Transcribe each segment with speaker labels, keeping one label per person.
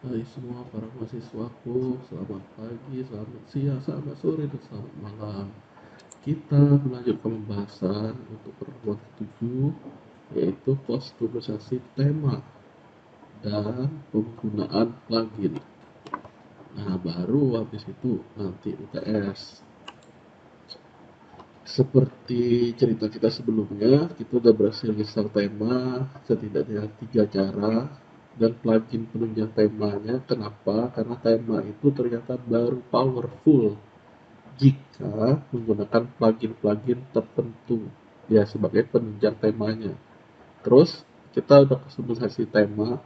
Speaker 1: Hai semua para mahasiswaku, selamat pagi, selamat siang, selamat sore, dan selamat malam. Kita melanjutkan pembahasan untuk pertemuan ke-7, yaitu kostumisasi tema dan penggunaan plugin. Nah, baru habis itu nanti UTS. Seperti cerita kita sebelumnya, kita udah berhasil geser tema setidaknya 3 cara dan plugin penunjang temanya. Kenapa? Karena tema itu ternyata baru powerful jika menggunakan plugin-plugin tertentu ya sebagai penunjang temanya. Terus kita udah kustomisasi tema,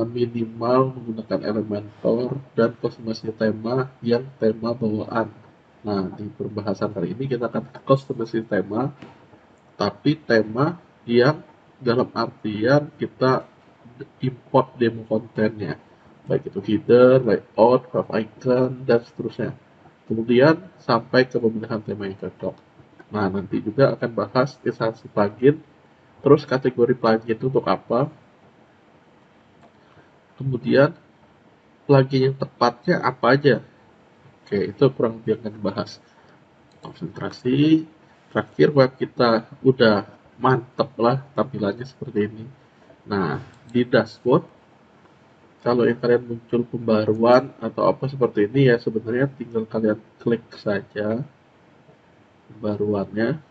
Speaker 1: minimal menggunakan Elementor dan kostumasi tema yang tema bawaan. Nah, di pembahasan kali ini kita akan kostumasi tema, tapi tema yang dalam artian kita import demo kontennya, baik itu header, layout, graph icon, dan seterusnya. Kemudian sampai ke pemilihan tema yang cocok. Nah, nanti juga akan bahas instansi plugin, terus kategori plugin itu untuk apa, kemudian plugin yang tepatnya apa aja. Oke, itu kurang lebih akan dibahas. Konsentrasi, terakhir web kita udah mantep lah tampilannya seperti ini. Nah, di dashboard, kalau yang kalian muncul pembaruan atau apa seperti ini ya sebenarnya tinggal kalian klik saja pembaruannya.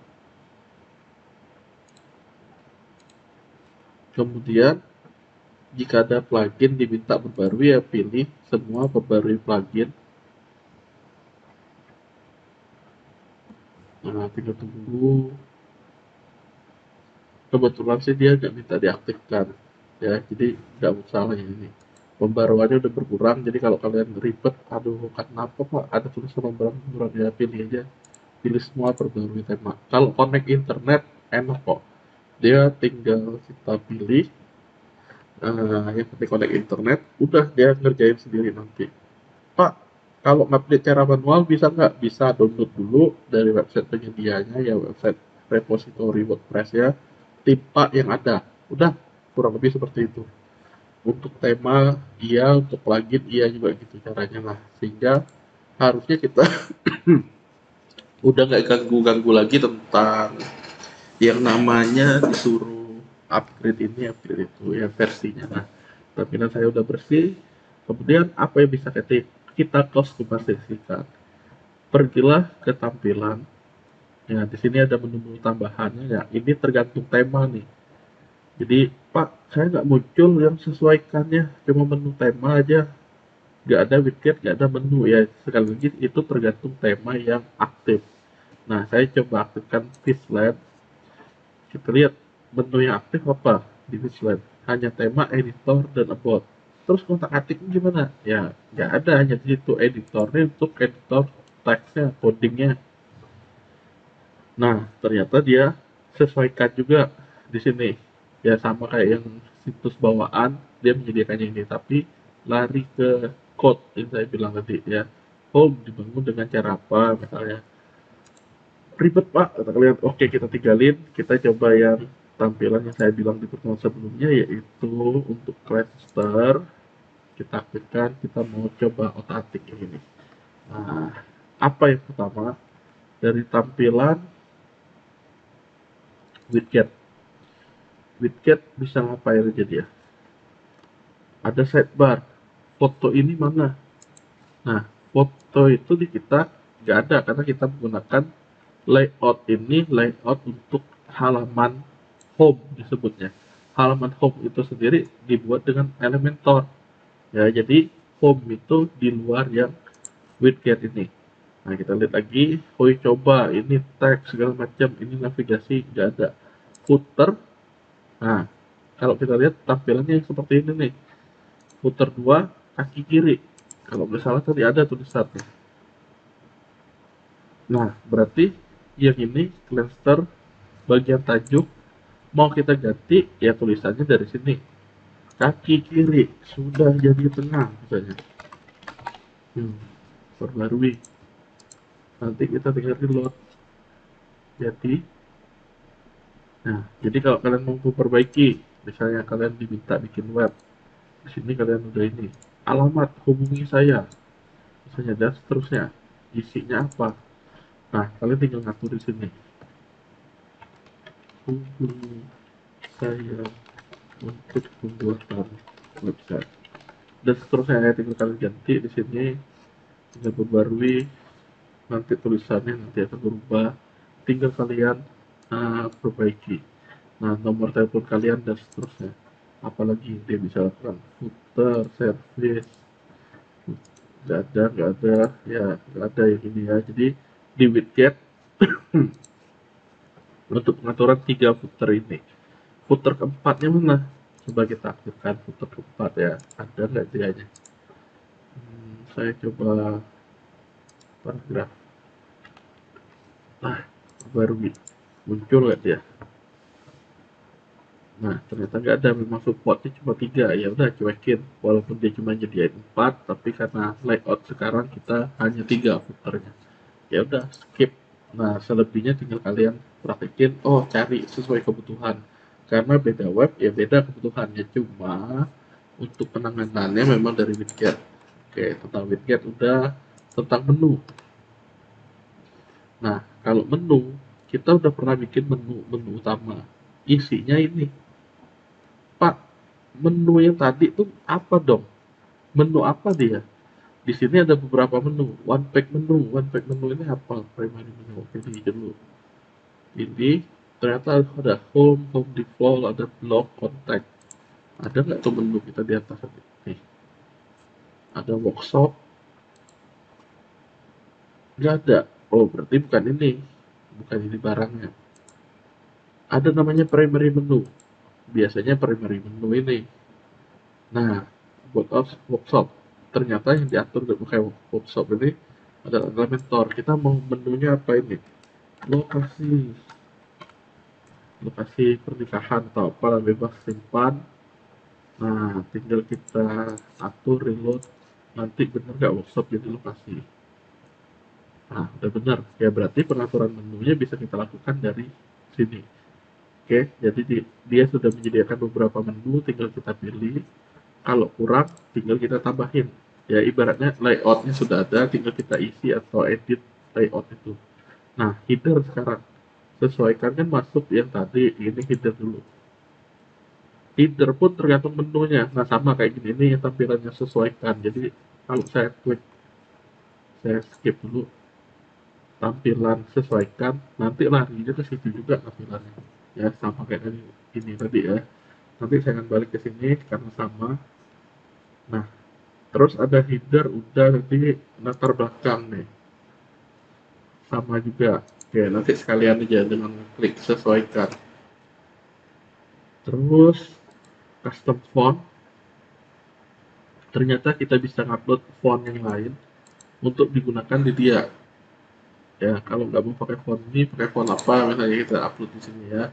Speaker 1: Kemudian jika ada plugin diminta perbarui ya pilih semua perbarui plugin. Nah, tinggal tunggu. Kebetulan sih dia nggak minta diaktifkan ya, jadi nggak masalah ini. Pembaruannya udah berkurang, jadi kalau kalian ribet, aduh kenapa pak ada tulisan pembaruan berkurang, ya pilih aja, pilih semua perbarui tema. Kalau connect internet enak kok, dia tinggal kita pilih, yang penting connect internet, udah dia ngerjain sendiri nanti. Pak, kalau ngupdate cara manual bisa nggak? Bisa, download dulu dari website penyedianya ya, website repository WordPress ya, timpa yang ada. Udah, kurang lebih seperti itu. Untuk tema iya, untuk plugin iya juga gitu caranya lah. Sehingga harusnya kita udah nggak ganggu-ganggu lagi tentang yang namanya disuruh upgrade ini, upgrade itu ya versinya. Nah, tampilan saya udah bersih. Kemudian apa yang bisa kita kostumasikan? Pergilah ke tampilan. Ya, di sini ada menu-menu tambahannya ya. Ini tergantung tema nih. Jadi, Pak, saya nggak muncul yang sesuaikannya, cuma menu tema aja. Nggak ada widget, nggak ada menu ya. Sekali lagi itu tergantung tema yang aktif. Nah, saya coba aktifkan Fishland. Kita lihat menu yang aktif apa di Fishland. Hanya tema, editor, dan about. Terus kontak atiknya gimana? Ya, nggak ada, hanya di situ editornya untuk editor teksnya, codingnya. Nah, ternyata dia sesuaikan juga di sini. Ya sama kayak yang situs bawaan, dia menyediakannya ini, tapi lari ke code yang saya bilang tadi ya. Home dibangun dengan cara apa misalnya. Ribet Pak, kata kalian. Oke, kita tinggalin, kita coba yang tampilan yang saya bilang di pertemuan sebelumnya, yaitu untuk cluster. Kita aktifkan, kita mau coba otak-atik yang ini. Nah, apa yang pertama? Dari tampilan widget. Widget bisa ngapain aja dia? Ada sidebar. Foto ini mana? Nah, foto itu di kita nggak ada karena kita menggunakan layout ini, layout untuk halaman home disebutnya. Halaman home itu sendiri dibuat dengan Elementor. Ya, jadi home itu di luar yang widget ini. Nah, kita lihat lagi, coba ini teks segala macam, ini navigasi nggak ada. Footer. Nah, kalau kita lihat tampilannya seperti ini nih. Footer 2 kaki kiri. Kalau nggak salah tadi ada tulisannya. Nah, berarti yang ini cluster bagian tajuk mau kita ganti ya tulisannya dari sini. Kaki kiri sudah jadi tengah misalnya. Hmm, perbarui. Nanti kita tinggal reload. Jadi, nah, jadi kalau kalian mau memperbaiki, misalnya kalian diminta bikin web, Di sini kalian udah ini, alamat hubungi saya misalnya, dan seterusnya, isinya apa. Nah, kalian tinggal ngatur di sini, hubungi saya untuk pembuatan website, dan seterusnya ya. Tinggal kalian ganti di sini, tinggal perbarui, nanti tulisannya nanti akan berubah, tinggal kalian perbaiki. Nah, nomor telepon kalian dan seterusnya. Apalagi dia bisa lakukan footer, service, nggak ada ya, nggak ada yang ini ya. Jadi di widget untuk pengaturan 3 footer ini, footer keempatnya mana? Coba kita aktifkan footer keempat ya, ada nggak dianya? Saya coba paragraf. Nah, baru muncul nggak dia? Nah, ternyata nggak ada, memang supportnya cuma 3. Ya udah, cuekin, walaupun dia cuma nyediain 4, tapi karena layout sekarang kita hanya 3 footernya, ya udah skip. Nah, selebihnya tinggal kalian praktekin, oh cari sesuai kebutuhan, karena beda web ya beda kebutuhannya. Cuma untuk penanganannya memang dari widget. Oke, tentang widget udah. Tentang menu, nah kalau menu, kita udah pernah bikin menu utama, isinya ini. Pak, menu yang tadi tuh apa dong? Menu apa dia? Di sini ada beberapa menu. One page menu. One page menu ini apa? Primary menu. Oke, ini dulu. Ini ternyata ada home, home default, ada blog, contact. Ada nggak tuh menu kita di atas tadi? Nih, ada workshop. Nggak ada. Oh, berarti bukan ini. Bukan ini barangnya. Ada namanya primary menu. Biasanya primary menu ini. Nah, buat workshop, ternyata yang diatur kayak workshop ini adalah Elementor. Kita mau menunya apa ini? Lokasi, lokasi pernikahan atau apa, bebas simpan. Nah, tinggal kita atur reload. Nanti bener nggak workshop jadi lokasi? Nah, udah bener. Ya berarti pengaturan menunya bisa kita lakukan dari sini. Oke, jadi dia sudah menyediakan beberapa menu, tinggal kita pilih. Kalau kurang, tinggal kita tambahin. Ya ibaratnya layoutnya sudah ada, tinggal kita isi atau edit layout itu. Nah, header sekarang. Sesuaikan kan masuk yang tadi, ini header dulu. Header pun tergantung menunya. Nah, sama kayak gini, ini yang tampilannya sesuaikan. Jadi, kalau saya klik, saya skip dulu, tampilan sesuaikan, nanti larinya ke situ juga tampilannya. Ya, sama kayak tadi, ini tadi ya. Nanti saya akan balik ke sini karena sama. Nah, terus ada header, udah nanti latar belakang nih. Sama juga. Oke, nanti sekalian aja dengan klik sesuaikan. Terus custom font. Ternyata kita bisa ngupload font yang lain untuk digunakan di dia. Ya, kalau nggak mau pakai font ini, pakai font apa? Misalnya kita upload di sini ya.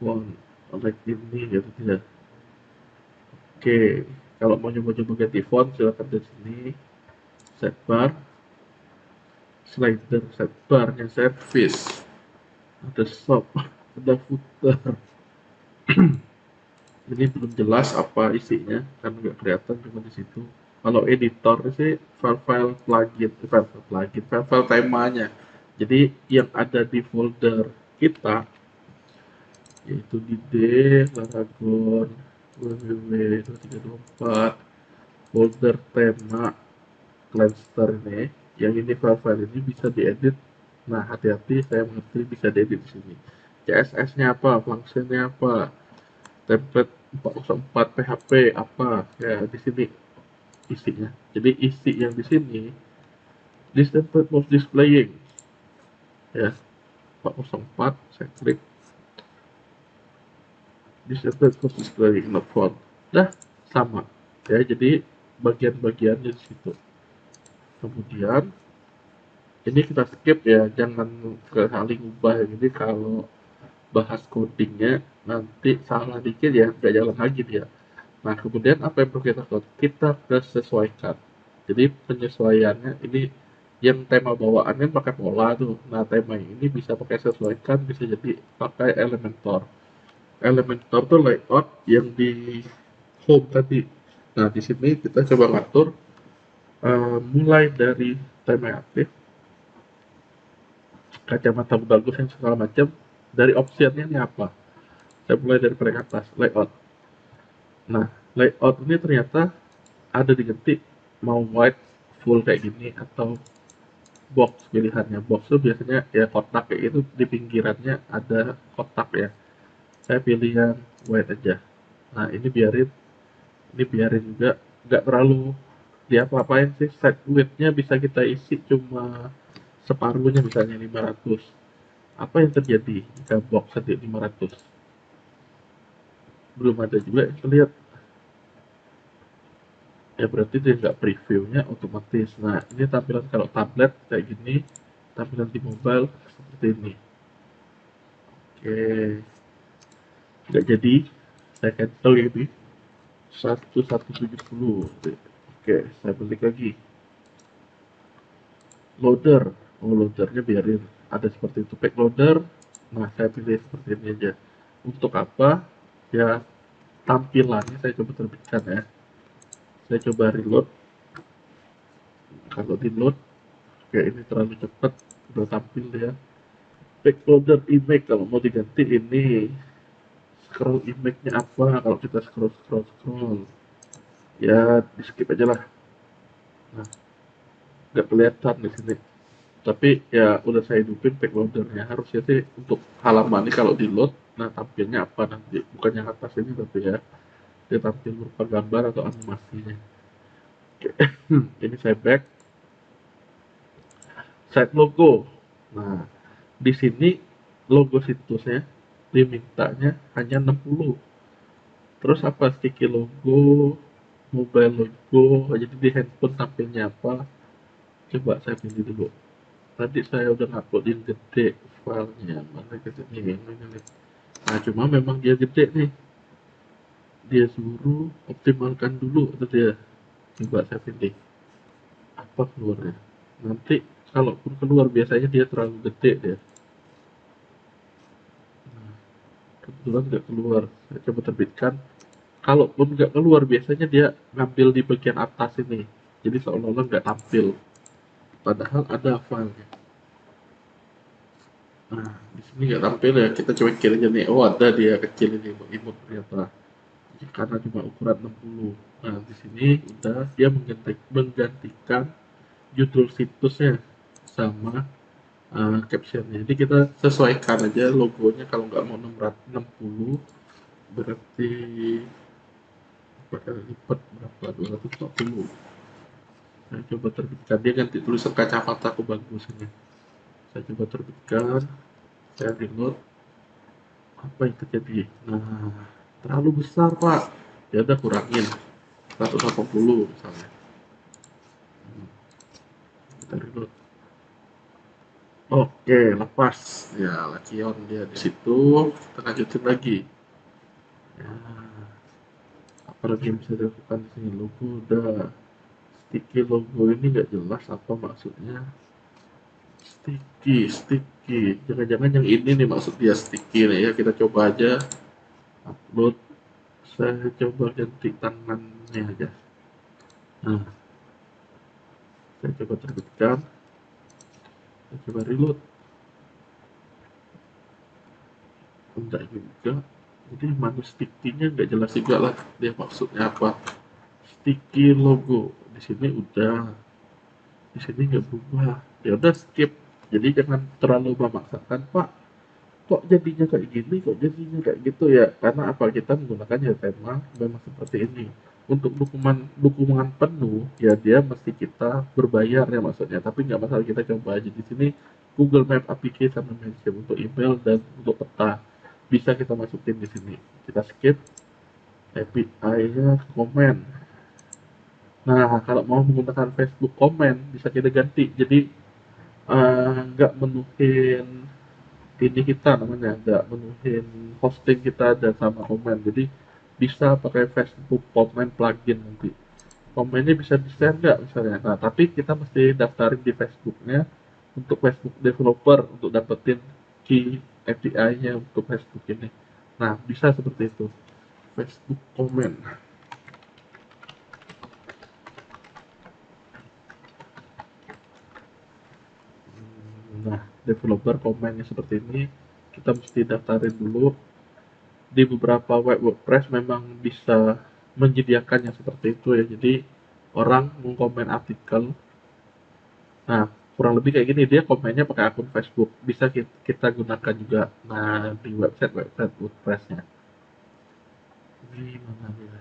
Speaker 1: Font like ini gitu tidak. Oke, kalau mau coba-coba ganti font silakan di sini. Sidebar, slider, sidebarnya service, ada shop, ada footer. Ini belum jelas apa isinya karena nggak kelihatan cuma di situ. Kalau editor sih file-file plugin, file-file temanya. Jadi yang ada di folder kita yaitu di D, Laragon, www.324, folder tema Clanster ini. Yang ini file-file ini bisa diedit. Nah, hati-hati, saya mengerti bisa diedit di sini. CSS-nya apa, fungsinya apa, template 404 PHP apa ya, di sini isinya. Jadi isi yang di sini, this template was displaying ya, 404, saya klik this template was displaying not found. Dah sama ya, jadi bagian-bagiannya di situ. Kemudian ini kita skip ya, jangan saling ubah. Jadi kalau bahas codingnya nanti salah dikit ya nggak jalan lagi dia. Nah, kemudian apa yang perlu kita lakukan? Kita sesuaikan. Jadi penyesuaiannya ini, yang tema bawaan kan pakai pola tuh. Nah, tema ini bisa pakai sesuaikan, bisa jadi pakai Elementor. Elementor tuh layout yang di home tadi. Nah, di sini kita coba ngatur mulai dari time yang aktif, kacamata bagus yang segala macam. Dari optionnya ini apa? Saya mulai dari paling atas, layout. Nah, layout ini ternyata ada diganti mau white full kayak gini atau box pilihannya. Box itu biasanya ya kotak kayak itu, di pinggirannya ada kotak ya. Saya pilih yang white aja. Nah, ini biarin juga, nggak terlalu diapa-apain sih. Set width-nya bisa kita isi cuma separuhnya, misalnya 500. Apa yang terjadi jika box di 500? Belum ada juga yang terlihat, ya berarti dia nggak previewnya otomatis. Nah, ini tampilan kalau tablet kayak gini, tampilan di mobile seperti ini. Oke, nggak jadi, saya cancel ini 1170. Oke, saya balik lagi loader. Oh, loadernya biarin ada seperti itu, pack loader. Nah, saya pilih seperti ini aja. Untuk apa? Ya, tampilannya saya coba terbitkan ya. Saya coba reload. Kalau di load kayak ini terlalu cepat, udah tampil ya. Pack loader image, kalau mau diganti ini scroll image-nya apa. Kalau kita scroll ya di skip aja lah. Nah, nggak kelihatan di sini, tapi ya udah saya hidupin pack loadernya. Harusnya sih untuk halaman ini kalau di load, nah tampilnya apa nanti, bukan yang atas ini, tapi ya dia tampil berupa gambar atau animasinya. Oke. Ini saya back, site logo. Nah, di sini logo situsnya dimintanya hanya 60. Terus apa, sticky logo, mobile logo, jadi di handphone tampilnya apa. Coba saya pilih dulu. Tadi saya udah nguploadin gede filenya, mana gede nih, ini nih. Nah, cuma memang dia gede nih, dia suruh optimalkan dulu itu dia. Coba saya pilih apa keluarnya. Nanti kalaupun keluar biasanya dia terlalu gede dia. Nah, kebetulan nggak keluar, saya coba terbitkan. Kalaupun nggak keluar biasanya dia ngambil di bagian atas ini, jadi seolah-olah nggak tampil padahal ada filenya. Nah, di sini nggak tampil ya, kita coba kira aja nih. Oh, ada dia kecil ini imut ternyata, karena cuma ukuran 60. Nah, di sini udah dia menggantikan judul situsnya sama captionnya. Jadi kita sesuaikan aja logonya, kalau nggak mau 660 berarti pakai lipat berapa, 240. Saya coba terbitkan, dia ganti tulisan kacamata aku bagus ini. Saya coba terbitkan, saya reload. Apa yang terjadi? Nah, terlalu besar pak. Ya udah kurangin 180 misalnya. Kita reload. Oke, lepas ya, Lakion dia di situ. Kita lanjutin lagi ya. Apalagi yang bisa dilakukan di sini, logo udah. Sticky logo ini nggak jelas apa maksudnya. Sticky, jangan-jangan yang ini nih maksud dia sticky nih ya. Kita coba aja upload. Saya coba ganti tangannya aja. Nah, saya coba terbitkan, saya coba reload. Enggak juga, jadi mana sticky-nya nggak jelas juga lah dia maksudnya apa. Sticky logo di sini udah, di sini nggak berubah. Ya udah skip. Jadi jangan terlalu memaksakan pak, kok jadinya kayak gini, kok jadinya kayak gitu ya, karena apa, kita menggunakannya tema memang seperti ini. Untuk dukungan penuh ya dia mesti kita berbayar ya maksudnya, tapi nggak masalah, kita coba aja di sini. Google Map APK sama mention untuk email dan untuk peta bisa kita masukin di sini. Kita skip API-nya komen. Nah, kalau mau menggunakan Facebook komen bisa kita ganti, jadi nggak menuhin ini kita, namanya nggak menuhin hosting kita dan sama komen. Jadi bisa pakai Facebook komen plugin, nanti komennya bisa di share nggak misalnya. Nah, tapi kita mesti daftarin di Facebooknya untuk Facebook developer untuk dapetin key API-nya untuk Facebook ini. Nah, bisa seperti itu. Facebook komen. developer komennya seperti ini, kita mesti daftarin dulu. Di beberapa web WordPress memang bisa menyediakannya seperti itu ya, jadi orang mau komen artikel, nah kurang lebih kayak gini, dia komennya pakai akun Facebook, bisa kita gunakan juga nah di website WordPressnya. Gimana ya,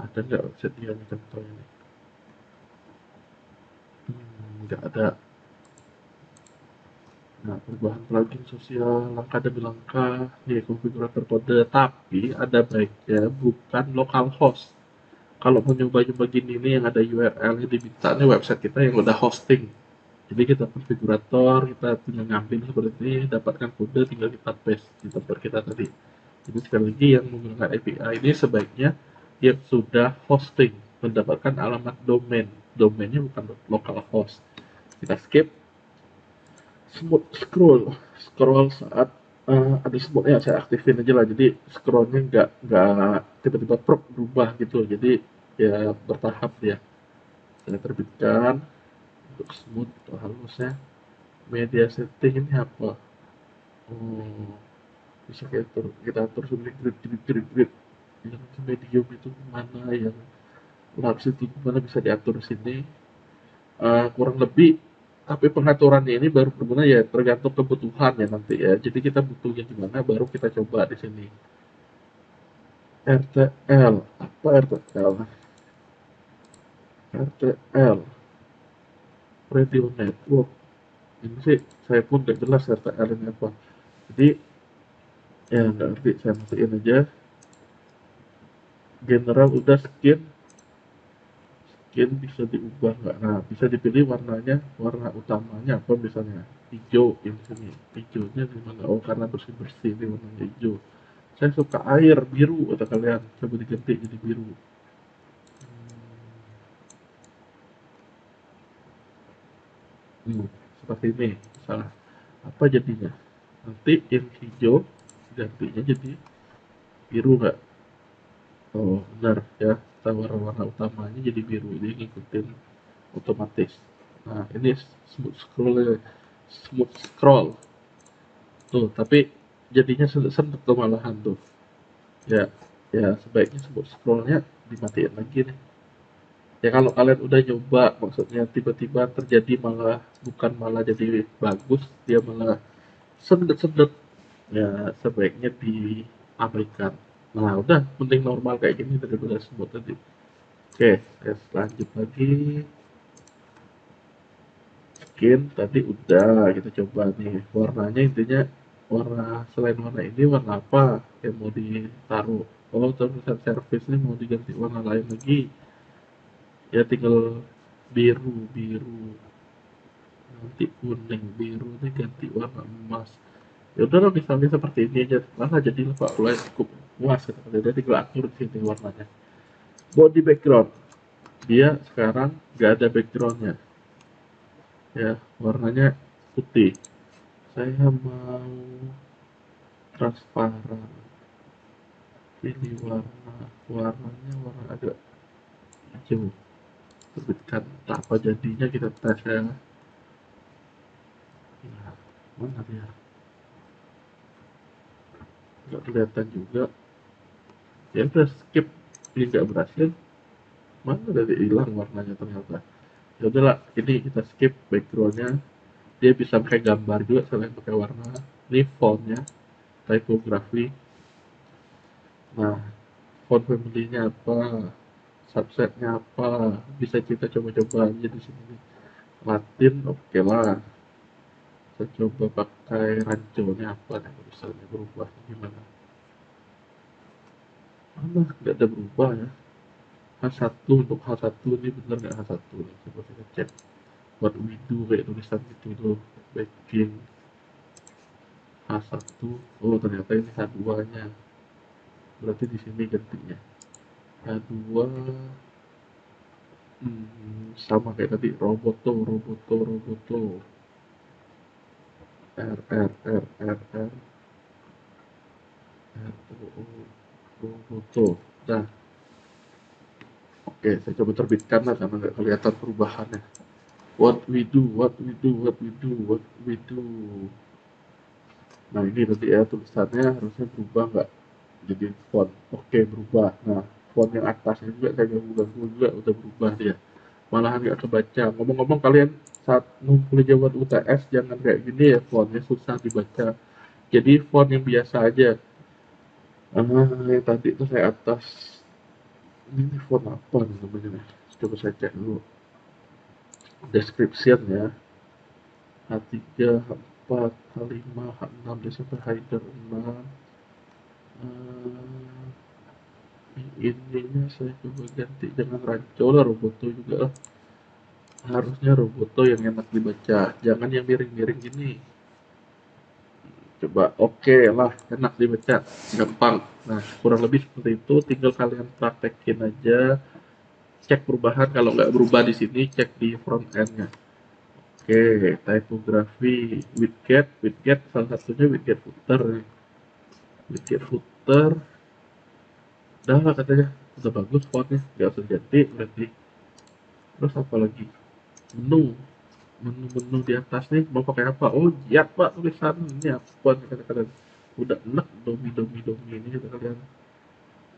Speaker 1: ada nggak website dia nih contohnya nih? Nggak ada. Nah, perubahan plugin sosial langkah demi langkah nih, konfigurator kode, tapi ada baiknya bukan localhost. Kalau mau nyoba-nyoba gini nih yang ada URL yang diminta nih website kita yang udah hosting. Jadi kita konfigurator, kita tinggal ngambil seperti ini, dapatkan kode, tinggal kita paste di tempat kita tadi. Jadi sekali lagi yang menggunakan API ini sebaiknya yang sudah hosting, mendapatkan alamat domain. Domainnya bukan localhost. Kita skip. Smooth scroll saat ada smooth ya, saya aktifin aja lah, jadi scrollnya nggak tiba-tiba berubah gitu, jadi ya bertahap ya. Saya terbitkan untuk smooth atau halusnya. Media setting ini apa? Oh, bisa kita atur sendiri, grid yang medium itu mana, yang large itu mana, bisa diatur di sini. Kurang lebih, tapi pengaturannya ini baru berguna ya tergantung kebutuhan ya nanti ya. Jadi kita butuhnya gimana baru kita coba di sini. RTL, apa RTL? RTL, Radio Network. Ini sih saya pun nggak jelas RTL ini apa. Jadi ya nggak ngerti, saya matiin aja. General udah skin, skin bisa diubah nggak? Nah, bisa dipilih warnanya, warna utamanya apa misalnya hijau, ini sini hijaunya gimana? Oh, karena bersih bersih ini warnanya hijau. Saya suka air biru, kata kalian, coba diganti jadi biru. Seperti ini misalnya, apa jadinya nanti yang hijau gantinya jadi biru nggak? Oh benar ya, warna utamanya jadi biru, jadi ngikutin otomatis. Nah ini smooth scroll tuh, tapi jadinya sendet tuh malahan tuh ya. Ya sebaiknya smooth scrollnya dimatiin lagi nih ya. Kalau kalian udah nyoba, maksudnya tiba-tiba terjadi malah bukan malah jadi bagus, dia malah sendet-sendet, ya sebaiknya diabaikan. Nah udah, penting normal kayak gini daripada smooth tadi. Oke, saya lanjut lagi. Skin tadi udah kita coba nih, warnanya intinya warna, selain warna ini warna apa yang mau ditaruh. Oh terus service ini mau diganti warna lain lagi, ya tinggal biru, nanti kuning, biru ini ganti warna emas. Ya udah, misalnya seperti ini aja, malah jadi Pak mulai cukup puas gitu. Jadi tinggal atur di sini warnanya. Body background, dia sekarang nggak ada backgroundnya ya, warnanya putih. Saya mau transparan, pilih warnanya warna agak hijau, terbitkan. Tak apa jadinya, kita tes ya. Nah, mana dia, nggak kelihatan juga. Ya udah skip, ini nggak berhasil. Mana dari hilang warnanya ternyata. Ya udahlah, ini kita skip backgroundnya. Dia bisa pakai gambar juga selain pakai warna. Ini fontnya, typography. Nah, font family-nya apa, subsetnya apa, bisa kita coba-coba aja di sini. Latin oke lah, saya coba pakai ranconya apa nih, misalnya berubah gimana. Mana nggak ada berubah ya. H1, untuk H1 ini bener nggak H1 nih, coba kita cek. What we do kayak tulisan gitu itu, backing H1. Oh ternyata ini H2 nya, berarti di sini gantinya H2. Sama kayak tadi, roboto r roboto. Nah oke, saya coba terbitkan lah karena nggak kelihatan perubahannya. what we do, what we do, what we do, what we do. Nah ini nanti ya tulisannya harusnya berubah nggak? Jadi font, oke berubah. Nah font yang atasnya juga saya ganggu-ganggu juga udah berubah dia. Malahan nggak kebaca. Ngomong-ngomong kalian saat ngumpulin jawaban UTS jangan kayak gini ya, fontnya susah dibaca. Jadi font yang biasa aja. Yang tadi itu saya atas. Ini font apa nih namanya nih? Coba saya cek dulu. Description ya. H3, H4, H5, H6, dia sampai Haider 6. Ininya saya coba ganti dengan Rancho lah, Roboto juga lah. Harusnya Roboto yang enak dibaca, jangan yang miring-miring gini. Coba oke lah, enak dibaca, gampang. Nah, kurang lebih seperti itu, tinggal kalian praktekin aja. Cek perubahan, kalau nggak berubah di sini, cek di front end-nya. Oke, typography, widget salah satunya widget footer nih. Widget footer, udah lah katanya, udah bagus fontnya, nggak usah ganti berarti. Terus apa lagi? Menu, menu di atas nih mau pakai apa? Oh lihat pak tulisan ini apa nih kata-kata. Udah enak domi ini kata kalian.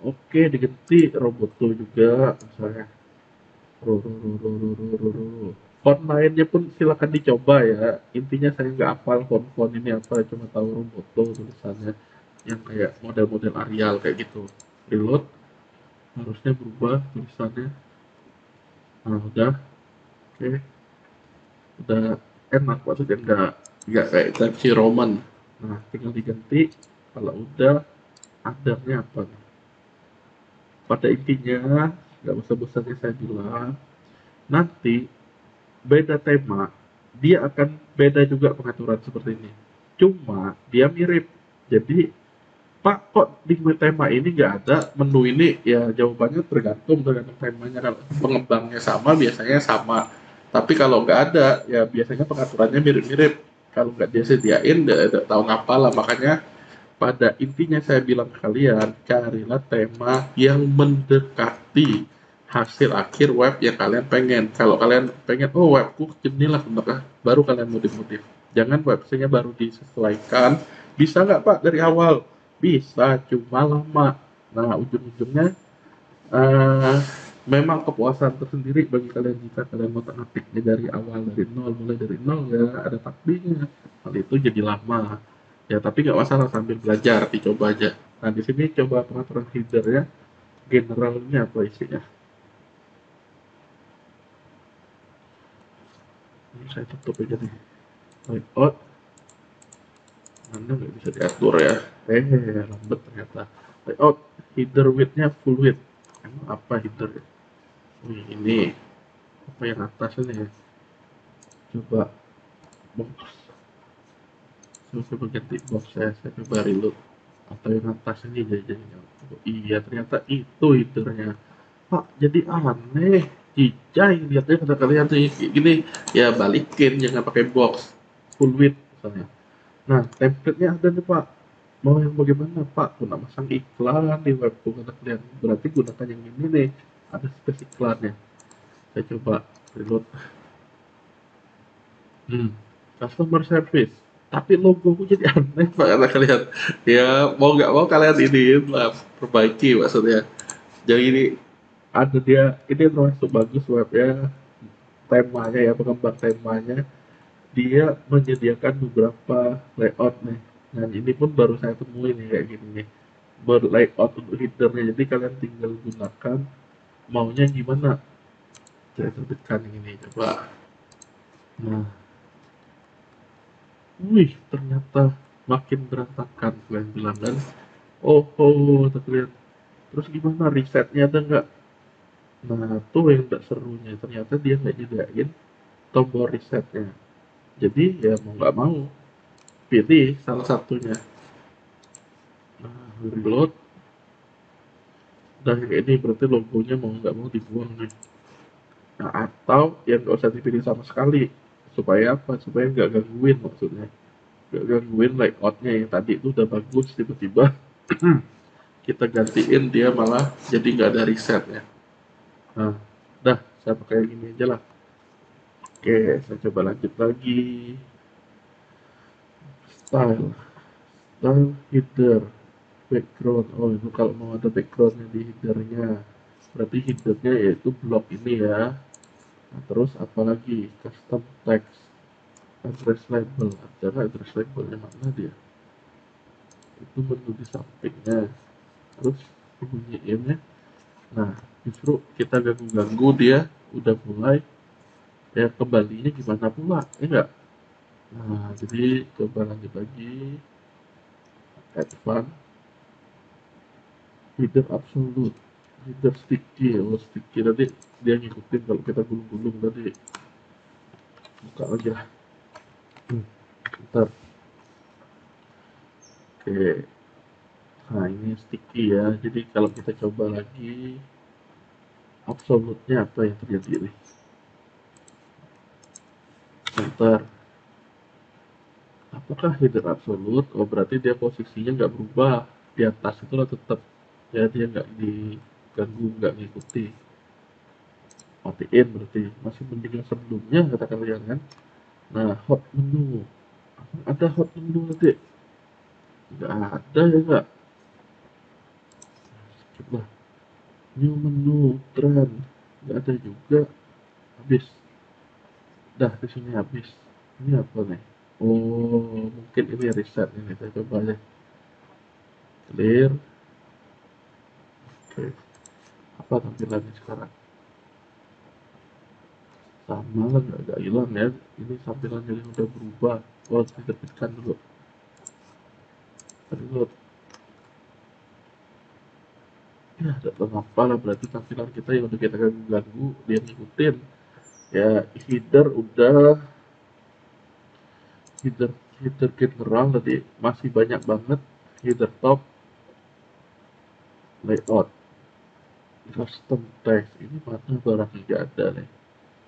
Speaker 1: Oke diganti Roboto juga misalnya. Ro. Font lainnya pun silakan dicoba ya. Intinya saya nggak hafal font ini apa, cuma tahu Roboto tulisannya yang kayak model-model Arial kayak gitu. Reload, harusnya berubah tulisannya. Nah udah, oke, udah enak maksudnya nggak kayak versi Roman. Nah tinggal diganti. Kalau udah, adanya apa nih? Pada intinya nggak usah bosannya saya bilang, nanti beda tema, dia akan beda juga pengaturan seperti ini. Cuma dia mirip. Jadi, Pak kok di tema ini nggak ada menu ini? Ya jawabannya tergantung temanya. Kalau pengembangnya sama, biasanya sama. Tapi kalau nggak ada, ya biasanya pengaturannya mirip-mirip. Kalau nggak dia sediain, udah tahu ngapa lah. Makanya pada intinya saya bilang ke kalian, carilah tema yang mendekati hasil akhir web yang kalian pengen. Kalau kalian pengen, oh webku jenilah baru kalian modif-modif. Jangan websitenya baru disesuaikan. Bisa nggak Pak dari awal? Bisa, cuma lama. Nah, ujung-ujungnya uh, memang kepuasan tersendiri bagi kalian jika kalian mau ngetiknya dari awal, dari nol, mulai dari nol ya ada takdirnya. Hal itu jadi lama. Ya, tapi nggak masalah sambil belajar, dicoba aja. Nah, di sini coba pengaturan header ya. Generalnya apa isinya? Ini saya tutup aja nih. Layout, mana nggak bisa diatur ya? Lambat ternyata. Layout, header width-nya full width. Emang apa header ya? Ini apa yang atas ini ya? Coba box. Coba ganti box saya coba reload. Atau yang atas ini jadi. Oh, iya ternyata itu headernya. Pak jadi aneh, Cicai lihatnya kata kalian sih gini, ya balikin jangan pakai box full width misalnya. Nah template-nya ada nih Pak, mau yang bagaimana Pak? Guna masang iklan di webku kata kalian, berarti gunakan yang ini nih, ada space iklannya. Saya coba reload. hmm. Customer service, tapi logoku jadi aneh Pak kata kalian. Ya mau nggak mau kalian ini lah perbaiki maksudnya. Jadi ini ada dia, ini termasuk bagus webnya, temanya ya, pengembang temanya dia menyediakan beberapa layout nih. Nah ini pun baru saya temui nih kayak gini nih, berlayout untuk headernya, jadi kalian tinggal gunakan maunya gimana. Saya terbitkan ini coba. Nah wih ternyata makin berantakan kalian bilang kan. Terlihat. Terus gimana risetnya ada nggak? Nah tuh yang nggak serunya, ternyata dia nggak nyediain tombol resetnya. Jadi ya mau nggak mau pilih salah satunya. Nah, reload. Dan ini berarti logonya mau nggak mau dibuang nih. Nah, atau yang nggak usah dipilih sama sekali. Supaya apa? Supaya nggak gangguin maksudnya. Nggak gangguin layoutnya yang tadi itu udah bagus, tiba-tiba kita gantiin dia malah jadi nggak ada resetnya. Nah, dah saya pakai gini aja lah. Oke, saya coba lanjut lagi. Style, style header, background. Oh, itu kalau mau ada backgroundnya di headernya, berarti headernya yaitu blok ini ya. Nah, terus apalagi custom text, address label. Ada address labelnya mana dia? Itu menu di sampingnya. Terus bunyiin ya. Nah, justru kita ganggu-ganggu dia udah mulai ya, kembalinya gimana pula, ya enggak? Nah, jadi coba lanjut lagi, advance, header absolute, header sticky. Oh, sticky tadi dia ngikutin kalau kita gulung-gulung tadi. Buka aja. Bentar. Oke. Nah, ini sticky ya. Jadi kalau kita coba lagi, absolute-nya apa yang terjadi nih? Bentar. Apakah header absolute? Oh, berarti dia posisinya nggak berubah. Di atas itu lah tetap. Ya, dia nggak diganggu, nggak ngikuti. Matiin berarti. Masih mending yang sebelumnya, kata kalian kan. Nah, hot menu. Ada hot menu nanti? Nggak ada ya nggak? Coba. New menu, trend. Nggak ada juga. Habis. Dah, di sini habis. Ini apa nih? Oh, mungkin ini reset ini. Kita coba aja. Clear. Oke. Apa tampilannya sekarang? Sama lah, nggak hilang ya. Ini tampilannya yang udah berubah. Oh, diterbitkan dulu. Reload. Ya, tidak apa lah, berarti tampilan kita yang udah kita ganggu dia ngikutin. Ya, header udah, header header general tadi masih banyak banget. Header top, layout, custom text. Ini mana barangnya nggak ada nih.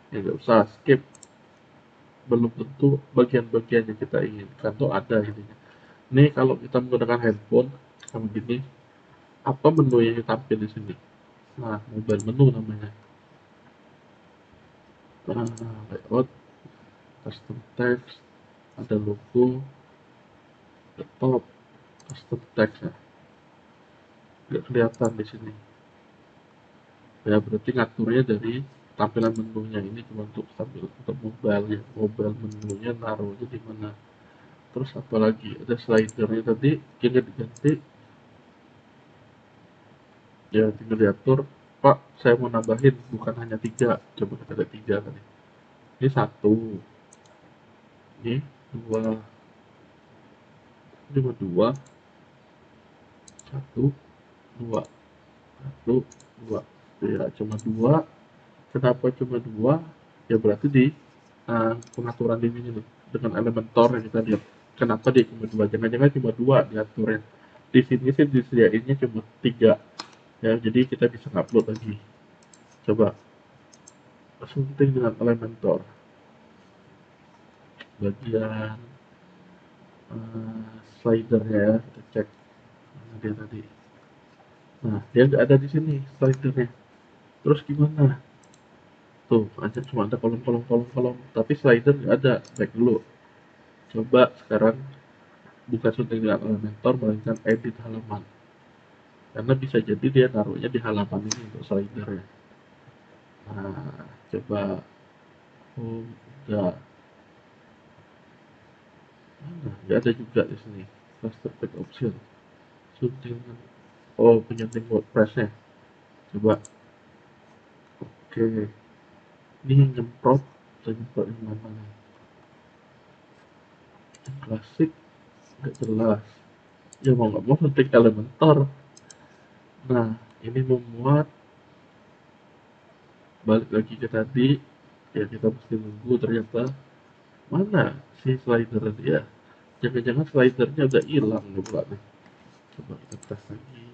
Speaker 1: Ya nggak usah skip. Belum tentu bagian-bagian yang kita inginkan tuh ada ininya. Nih kalau kita menggunakan handphone sama gini, apa menu yang tampil di sini? Nah, mobile menu namanya. Nah, layout, custom text, ada logo, top, custom text ya. Nggak kelihatan di sini. Ya berarti ngaturnya dari tampilan menunya ini cuma untuk tampil untuk mobile ya. Mobile menunya naruhnya di mana? Terus apalagi ada slidernya tadi tinggal diganti, ya tinggal diatur. Pak, saya mau nambahin bukan hanya 3, coba kita ada 3 tadi. Ini 1, ini 2, ini cuma 2, 1, 2, 1, 2. Ya cuma 2. Kenapa cuma 2? Ya berarti di pengaturan ini nih, dengan Elementor yang kita lihat. Kenapa dia cuma 2? Jangan-jangan cuma 2 diaturnya. Di sini sih disediainnya cuma 3. Ya, jadi kita bisa upload lagi. Coba sunting dengan Elementor. Bagian slidernya ya, kita cek mana dia tadi. Nah, dia nggak ada di sini slidernya. Terus gimana? Tuh, aja cuma ada kolom-kolom, tapi slider nggak ada. Back dulu. Coba sekarang bukan syuting dengan Elementor, melainkan edit halaman. Karena bisa jadi dia taruhnya di halaman ini untuk slidernya. Nah, coba. Oh, udah. Nah, nggak ada juga di sini. Cluster pack option. Syuting. Oh, penyeting WordPress-nya. Coba. Oke. Ini nyemprot. Saya nyemprot yang mana nih? Yang klasik. Nggak jelas. Ya mau nggak mau syuting Elementor. Nah, ini memuat. Balik lagi ke tadi. Ya kita mesti nunggu ternyata. Mana si slider dia? Jangan-jangan slidernya udah hilang nih pula nih. Coba kita tes lagi.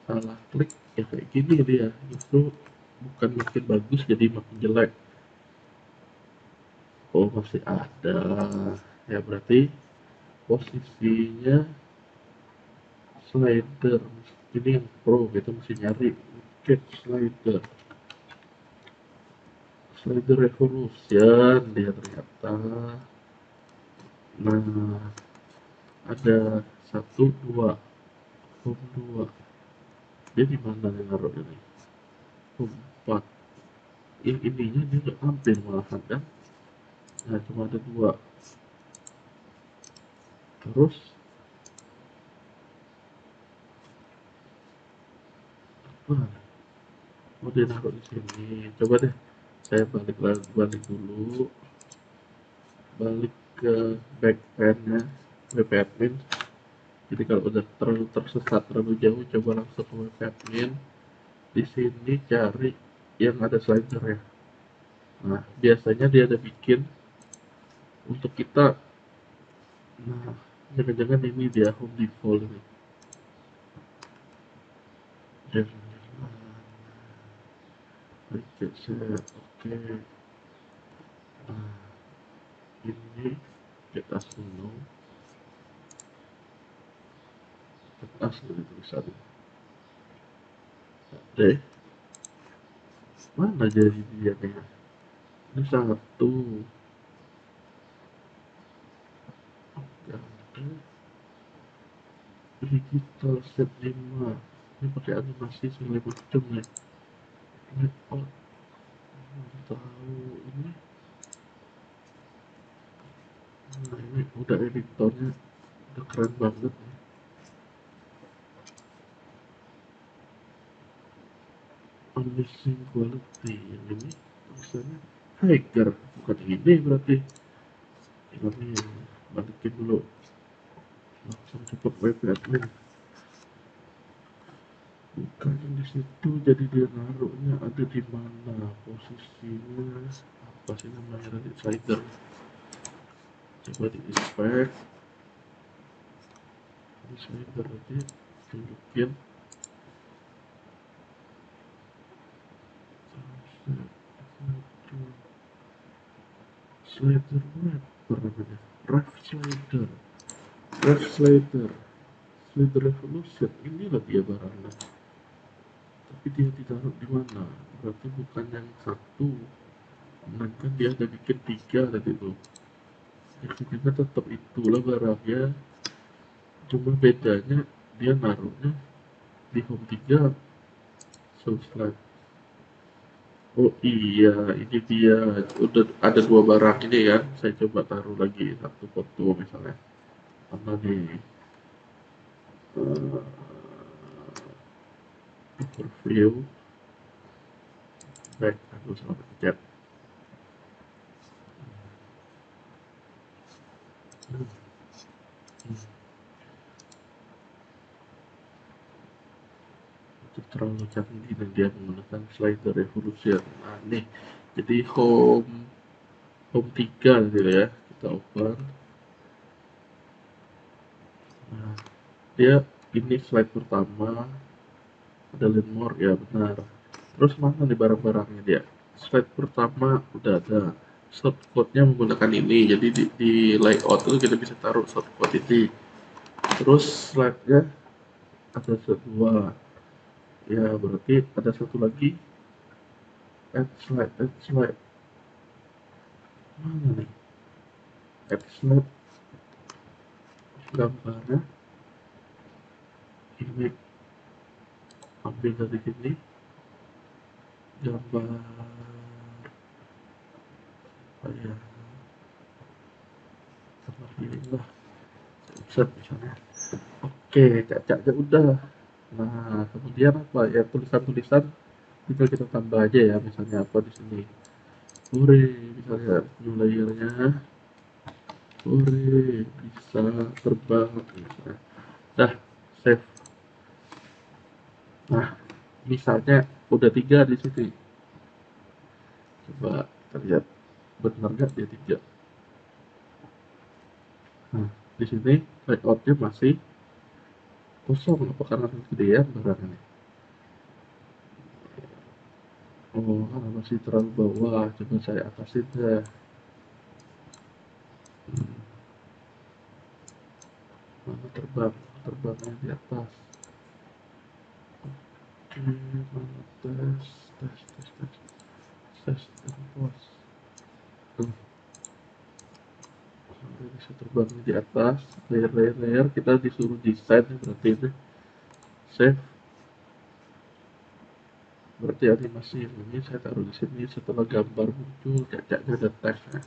Speaker 1: Salah klik ya kayak gini dia. Justru bukan makin bagus jadi makin jelek. Oh masih ada. Ya berarti posisinya slider. Ini yang pro kita mesti nyari. Oke, slider. Slider Revolution dia ternyata. Nah, ada satu dua, home dua. Dia di mana nih naruh ini? Home empat. Ininya dia nggak tampil malahan kan? Nah, cuma ada dua. Terus apa? Oh, dia naruh di sini. Coba deh, saya balik dulu, balik ke backend-nya, web admin. Jadi kalau udah terlalu tersesat terlalu jauh, coba langsung ke web admin. Di sini cari yang ada slider ya. Nah, biasanya dia ada bikin untuk kita. Nah, jangan-jangan ini dia home default ini. Jangan-jangan. Oke. Nah, ini kita semua atas dari tulisannya. Deh, mana jadi dia nih? Ini satu. Oke. Digital set 5. Ini pakai animasi segala macam ya. Layout tahu ini. Nah, ini udah editornya udah keren banget nih. Amazing quality yang ini tulisannya Hiker, bukan ini berarti. Ini balikin dulu, langsung cepet web admin. Bukan di situ, jadi dia naruhnya ada di mana posisinya? Apa sih namanya tadi? Slider. Coba di inspect. Di slider tadi tunjukin. Slider web namanya. Ref slider. Ref slider. Slider revolution. Inilah dia barangnya. Tapi dia ditaruh di mana? Berarti bukan yang satu. Nah, kan dia ada bikin tiga tadi tuh. Intinya tetap itulah barangnya, cuma bedanya dia naruhnya di home 3 subscribe. Oh iya, ini dia udah ada dua barang ini ya. Saya coba taruh lagi satu foto misalnya. Mana nih? Uh, overview back, aku salah pencet. Itu terlalu canggih dan dia menggunakan slider revolution. Nah nih, jadi home 3 gitu ya. Kita open. Nah, dia ini slide pertama, ada landmark ya benar. Terus mana nih barang-barangnya dia? Slide pertama udah ada shortcode-nya menggunakan ini, jadi di layout itu kita bisa taruh shortcode ini. Terus slide-nya ada dua, ya berarti ada satu lagi add slide mana nih? Add slide gambarnya ini, ambil dari sini gambar apa ya, gambar ini lah, set misalnya. Oke, cacatnya udah. Nah, kemudian apa ya, tulisan-tulisan tinggal kita tambah aja ya, misalnya apa di sini. Hore, misalnya new layernya. Hore, bisa terbang misalnya. Dah, save. Nah, misalnya udah tiga di sini. Coba kita lihat benar nggak dia tiga. Nah, di sini layoutnya masih kosong, apa karena kegedean barang ini? Oh, karena masih terlalu bawah. Coba saya atasin deh. Mana terbangnya di atas. Oke, mana tes. Bos. Tuh, sampai bisa terbang di atas layer kita disuruh desain berarti ini save, berarti animasi ini saya taruh di sini setelah gambar muncul cacatnya ada teksnya.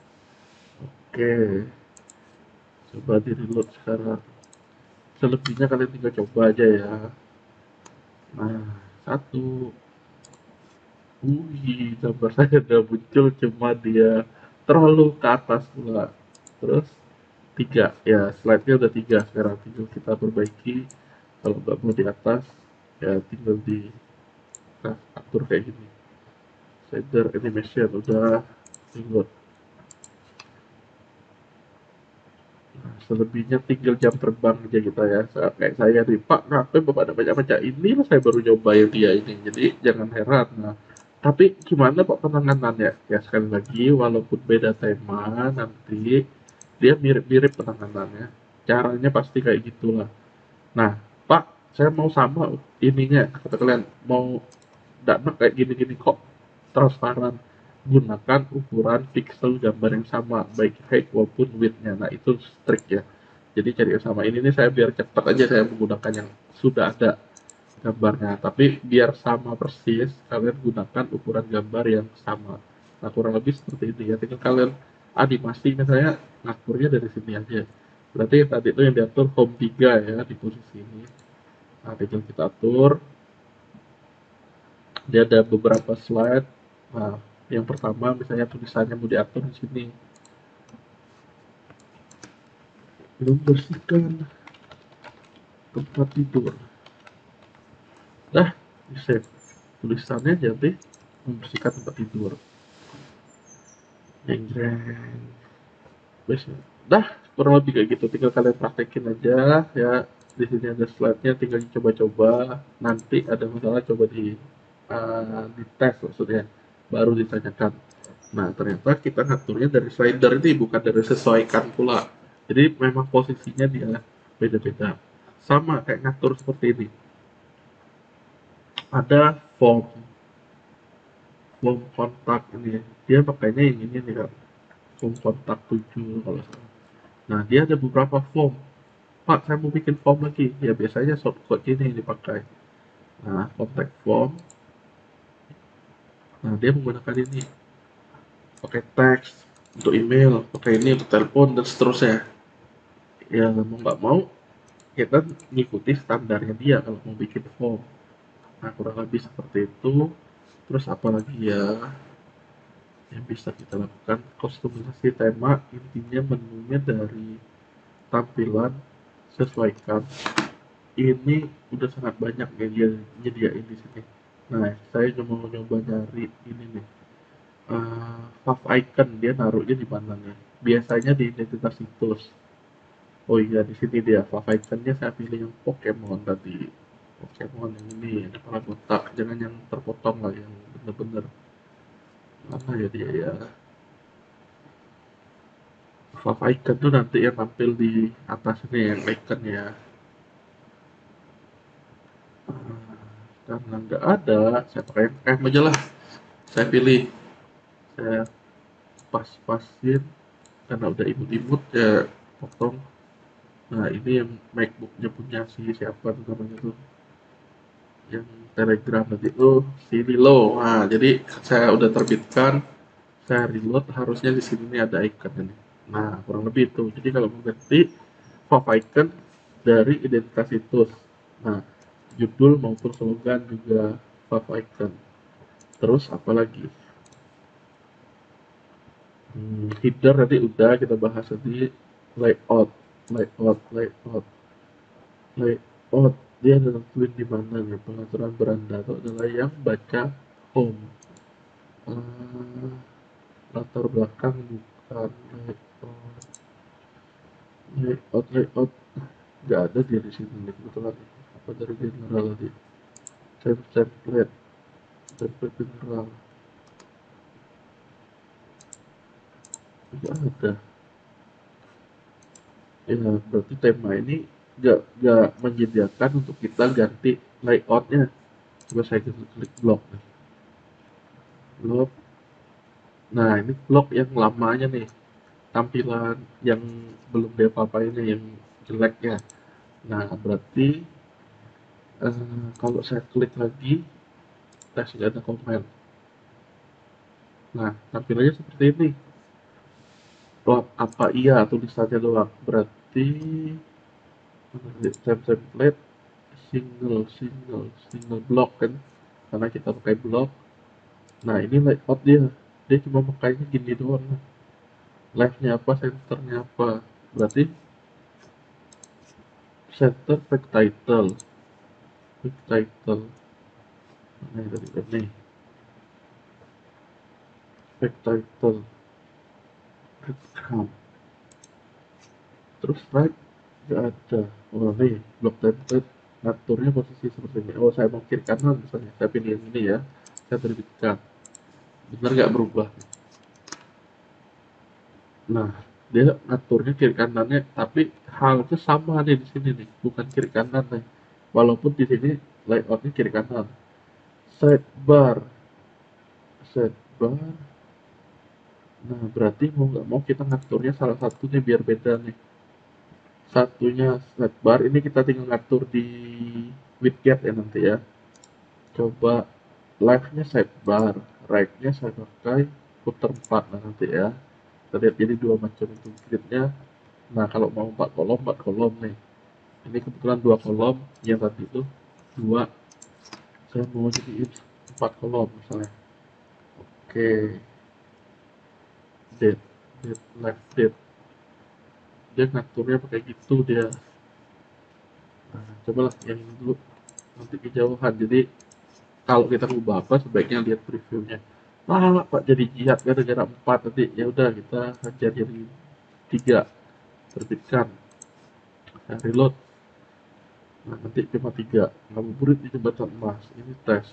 Speaker 1: Oke, coba di reload sekarang. Selebihnya kalian tinggal coba aja ya. Nah, satu, gambar saya udah muncul, cuma dia terlalu ke atas pula. Terus tiga, ya slide-nya udah tiga sekarang, tinggal kita perbaiki. Kalau nggak mau di atas, ya tinggal di atur kayak gini. Shader animation udah reload. Nah, selebihnya tinggal jam terbang aja kita ya. Saat kayak saya nih, Pak, ngapain Bapak ada baca-baca ini lah, saya baru nyoba yang dia ini. Jadi jangan heran. Nah, tapi gimana Pak penanganannya? Ya sekali lagi, walaupun beda tema, nanti dia mirip-mirip penanganannya. Caranya pasti kayak gitulah. Nah, Pak, saya mau sama ininya. Kata kalian, mau dapat kayak gini-gini kok transparan, gunakan ukuran pixel gambar yang sama baik height maupun width-nya. Nah itu trik ya, jadi cari yang sama. Ini nih saya biar cepat aja saya menggunakan yang sudah ada gambarnya, tapi biar sama persis kalian gunakan ukuran gambar yang sama. Nah kurang lebih seperti ini ya, tinggal kalian animasi misalnya ngaturnya dari sini aja. Berarti tadi itu yang diatur home 3 ya di posisi ini. Nah tinggal kita atur, dia ada beberapa slide. Nah, yang pertama misalnya tulisannya mau diatur di sini, membersihkan tempat tidur. Dah, di save. Tulisannya jadi membersihkan tempat tidur. Jeng jeng. Dah, kurang lebih kayak gitu. Tinggal kalian praktekin aja ya. Di sini ada slide-nya, tinggal coba-coba. Nanti ada masalah coba di tes maksudnya, baru ditanyakan. Nah, ternyata kita ngaturnya dari slider ini, bukan dari sesuaikan pula. Jadi memang posisinya dia beda-beda. Sama kayak ngatur seperti ini. Ada form kontak ini. Dia pakainya yang ini nih kan. Form kontak 7 kalau salah. Nah, dia ada beberapa form. Pak, saya mau bikin form lagi. Ya biasanya shortcut ini yang dipakai. Nah, contact form. Nah, dia menggunakan ini. Pakai teks untuk email, pakai ini untuk telepon dan seterusnya. Ya mau nggak mau kita ngikuti standarnya dia kalau mau bikin form. Nah kurang lebih seperti itu. Terus apalagi ya yang bisa kita lakukan, kustomisasi tema, intinya menunya dari tampilan sesuaikan. Ini udah sangat banyak ya dia nyediain di sini. Nah saya cuma mau nyoba nyari ini nih, fav icon dia naruhnya di mana nih, biasanya di identitas situs. Oh iya, di sini dia favicon-nya saya pilih yang Pokemon tadi. Pokemon yang ini, yang kepala botak, jangan yang terpotong lah, yang bener-bener mana ya dia ya. Favicon tuh nanti yang tampil di atas ini yang icon ya. Karena nggak ada, saya pakai yang M aja lah. Saya pilih, saya pas-pasin, karena udah imut-imut ya potong. Nah ini yang MacBooknya punya si siapa tuh namanya tuh, yang Telegram tadi itu si Lilo. Nah, jadi saya udah terbitkan, saya reload, harusnya di sini ada icon ini. Nah, kurang lebih itu. Jadi kalau mau ganti fav icon dari identitas situs. Nah, judul maupun slogan juga fav icon. Terus apa lagi? Header tadi udah kita bahas tadi. Layout, layout. Layout, dia nentuin di mana nih pengaturan beranda itu adalah yang baca home. Eh, latar belakang bukan layout nggak ada dia di sini nih kebetulan. Apa dari general tadi, template template general nggak ada ya, berarti tema ini nggak menyediakan untuk kita ganti layoutnya. Coba saya klik blok nih, blok. Nah, ini blok yang lamanya nih, tampilan yang belum diapa-apain nih, yang jeleknya. Nah, berarti kalau saya klik lagi, tes nggak ada komen. Nah, tampilannya seperti ini. Doang, apa iya tulisannya doang. Berarti template single block kan, karena kita pakai block. Nah, ini layout dia. Dia cuma pakainya gini doang. Left-nya apa, centernya apa. Berarti center back title. Nah, ini back title. Background. Terus right nggak ada. Oh nih, block template ngaturnya posisi seperti ini. Oh, saya mau kiri kanan misalnya, saya pilih yang ini ya, saya terbitkan. Benar nggak berubah? Nah, dia ngaturnya kiri kanannya, tapi halnya sama nih di sini nih, bukan kiri kanan nih. Walaupun di sini layoutnya kiri kanan. Sidebar, sidebar. Nah, berarti mau nggak mau kita ngaturnya salah satunya biar beda nih. Satunya sidebar, ini kita tinggal ngatur di widget ya nanti ya. Coba left-nya sidebar, right-nya saya pakai putar 4 nah nanti ya. Kita lihat jadi dua macam itu gridnya. Nah, kalau mau 4 kolom nih. Ini kebetulan 2 kolom, yang tadi itu dua, saya mau jadiin 4 kolom misalnya. Oke, date, left date. Dia ngaturnya pakai gitu dia. Nah, cobalah yang ini dulu, nanti kejauhan. Jadi kalau kita ubah apa sebaiknya lihat previewnya. Lama Pak jadi jihad gara-gara 4 tadi. Ya udah kita hajar jadi 3, terbitkan. Nah, reload. Nah, nanti cuma 3. Ngabuburit di jembatan emas. Ini tes.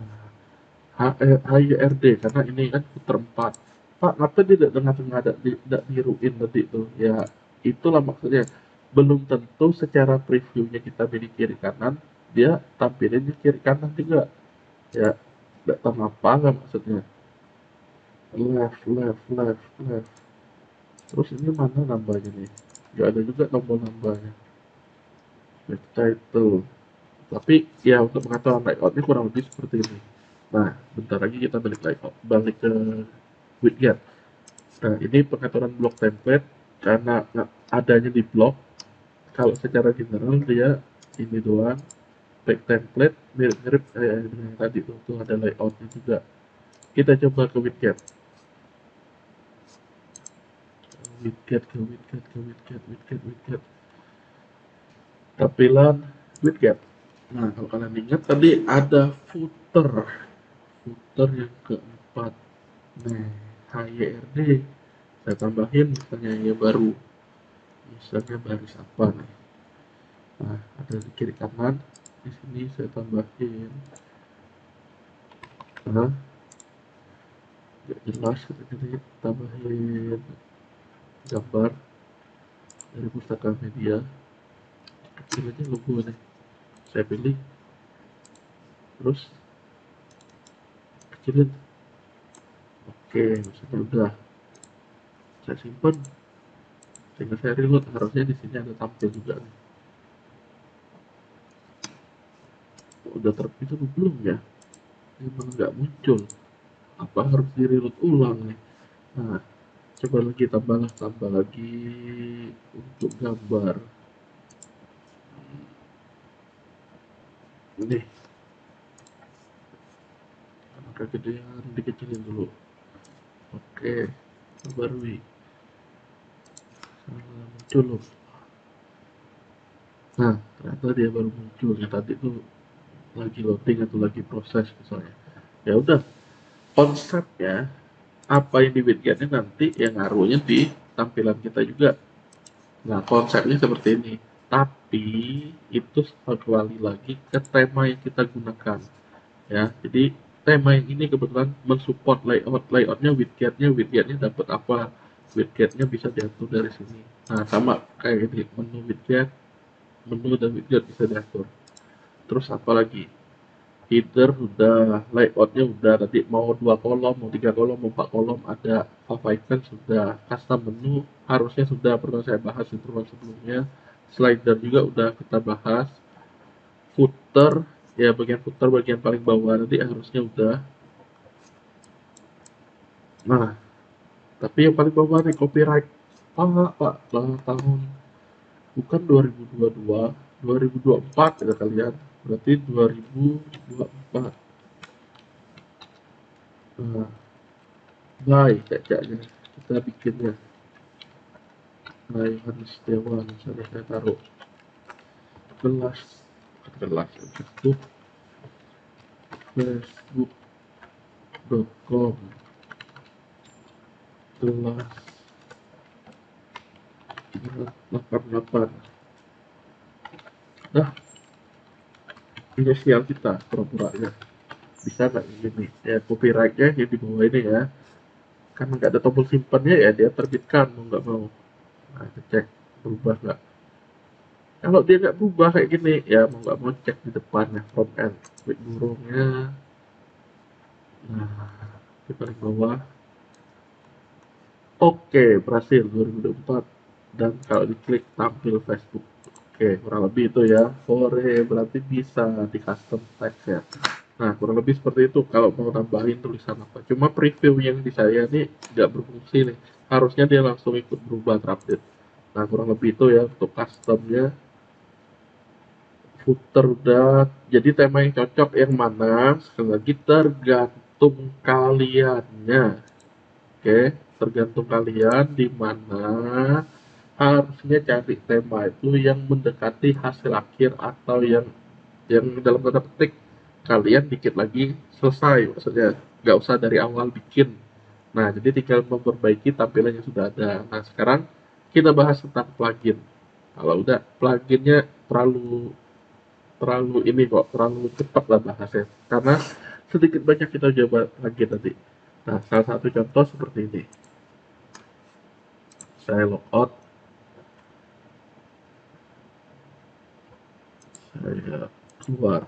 Speaker 1: Nah, HYRD karena ini kan puter 4. Pak, ngapa dia tidak tengah-tengah tidak biruin tadi tuh? Ya, itulah maksudnya. Belum tentu secara previewnya kita pilih kiri kanan, dia tampilinnya kiri kanan juga. Ya, tidak tahu apa nggak maksudnya. Left. Terus ini mana nambahnya nih? Gak ada juga tombol nambahnya. Back title. Tapi ya untuk pengaturan layoutnya kurang lebih seperti ini. Nah, bentar lagi kita balik ke widget. Nah, ini pengaturan blok template karena adanya di blok. Kalau secara general dia ini doang. Back template mirip-mirip kayak yang tadi tuh ada layoutnya juga. Kita coba ke widget. Widget. Tampilan widget. Nah, kalau kalian ingat tadi ada footer yang keempat. Nah, HYRD saya tambahin misalnya yang baru, misalnya baris apa nih. Nah, ada di kiri kanan. Di sini saya tambahin. Nah, nggak jelas, kita tambahin gambar dari pustaka media. Kecil aja logo nih. Saya pilih, terus kecilin. Oke, misalnya udah. Saya simpan. Sehingga saya reload, harusnya di sini ada tampil juga nih. Udah terbit atau belum ya? Emang nggak muncul. Apa harus di reload ulang nih? Nah, coba lagi tambah lagi untuk gambar. Ini kegedean, dikecilin dulu. Oke, perbarui. Muncul loh. Nah, ternyata dia baru muncul. Yang tadi tuh lagi loading atau lagi proses misalnya. Ya udah, konsepnya apa yang di widgetnya nanti yang ngaruhnya di tampilan kita juga. Nah, konsepnya seperti ini. Tapi itu kembali lagi ke tema yang kita gunakan. Ya, jadi tema yang ini kebetulan mensupport layoutnya widgetnya dapat apa, widgetnya bisa diatur dari sini. Nah, sama kayak ini, menu dan widget bisa diatur. Terus apa lagi? header sudah, layoutnya udah, tadi mau 2 kolom, mau 3 kolom, mau 4 kolom, ada favicon sudah, custom menu harusnya sudah pernah saya bahas di pertemuan sebelumnya, slider juga udah kita bahas, footer ya, bagian footer bagian paling bawah tadi harusnya udah. Nah, tapi yang paling bawah nih copyright, pak tahun bukan 2022, 2024 ya kalian, berarti 2024. Nah, baik kayaknya kita bikinnya. Nah, Yohanes Setiawan misalnya saya taruh gelas, gelas Facebook, facebook.com gelas 88. Nah, inisial kita pura-puranya bisa nggak ini ya, copyrightnya yang di bawah ini ya, kan nggak ada tombol simpannya ya, dia terbitkan mau nggak mau. Nah, cek berubah nggak. Kalau dia nggak berubah kayak gini ya, mau nggak mau cek di depannya from end, klik burungnya. Nah, di paling bawah. Oke, berhasil 2024. Dan kalau diklik tampil Facebook. Oke, kurang lebih itu ya. Sore berarti bisa di custom text ya. Nah, kurang lebih seperti itu kalau mau nambahin tulisan apa. Cuma preview yang di saya nih nggak berfungsi nih. Harusnya dia langsung ikut berubah terupdate. Nah, kurang lebih itu ya untuk customnya. Footer udah. Jadi tema yang cocok yang mana? Sekali lagi tergantung kaliannya. Oke, tergantung kalian di mana harusnya cari tema itu yang mendekati hasil akhir, atau yang dalam tanda petik kalian dikit lagi selesai, maksudnya nggak usah dari awal bikin. Nah, jadi tinggal memperbaiki tampilan yang sudah ada. Nah, sekarang kita bahas tentang plugin. Kalau udah pluginnya terlalu terlalu ini kok, terlalu cepat lah bahasnya, karena sedikit banyak kita coba lagi tadi. Nah, salah satu contoh seperti ini. Saya logout, saya keluar.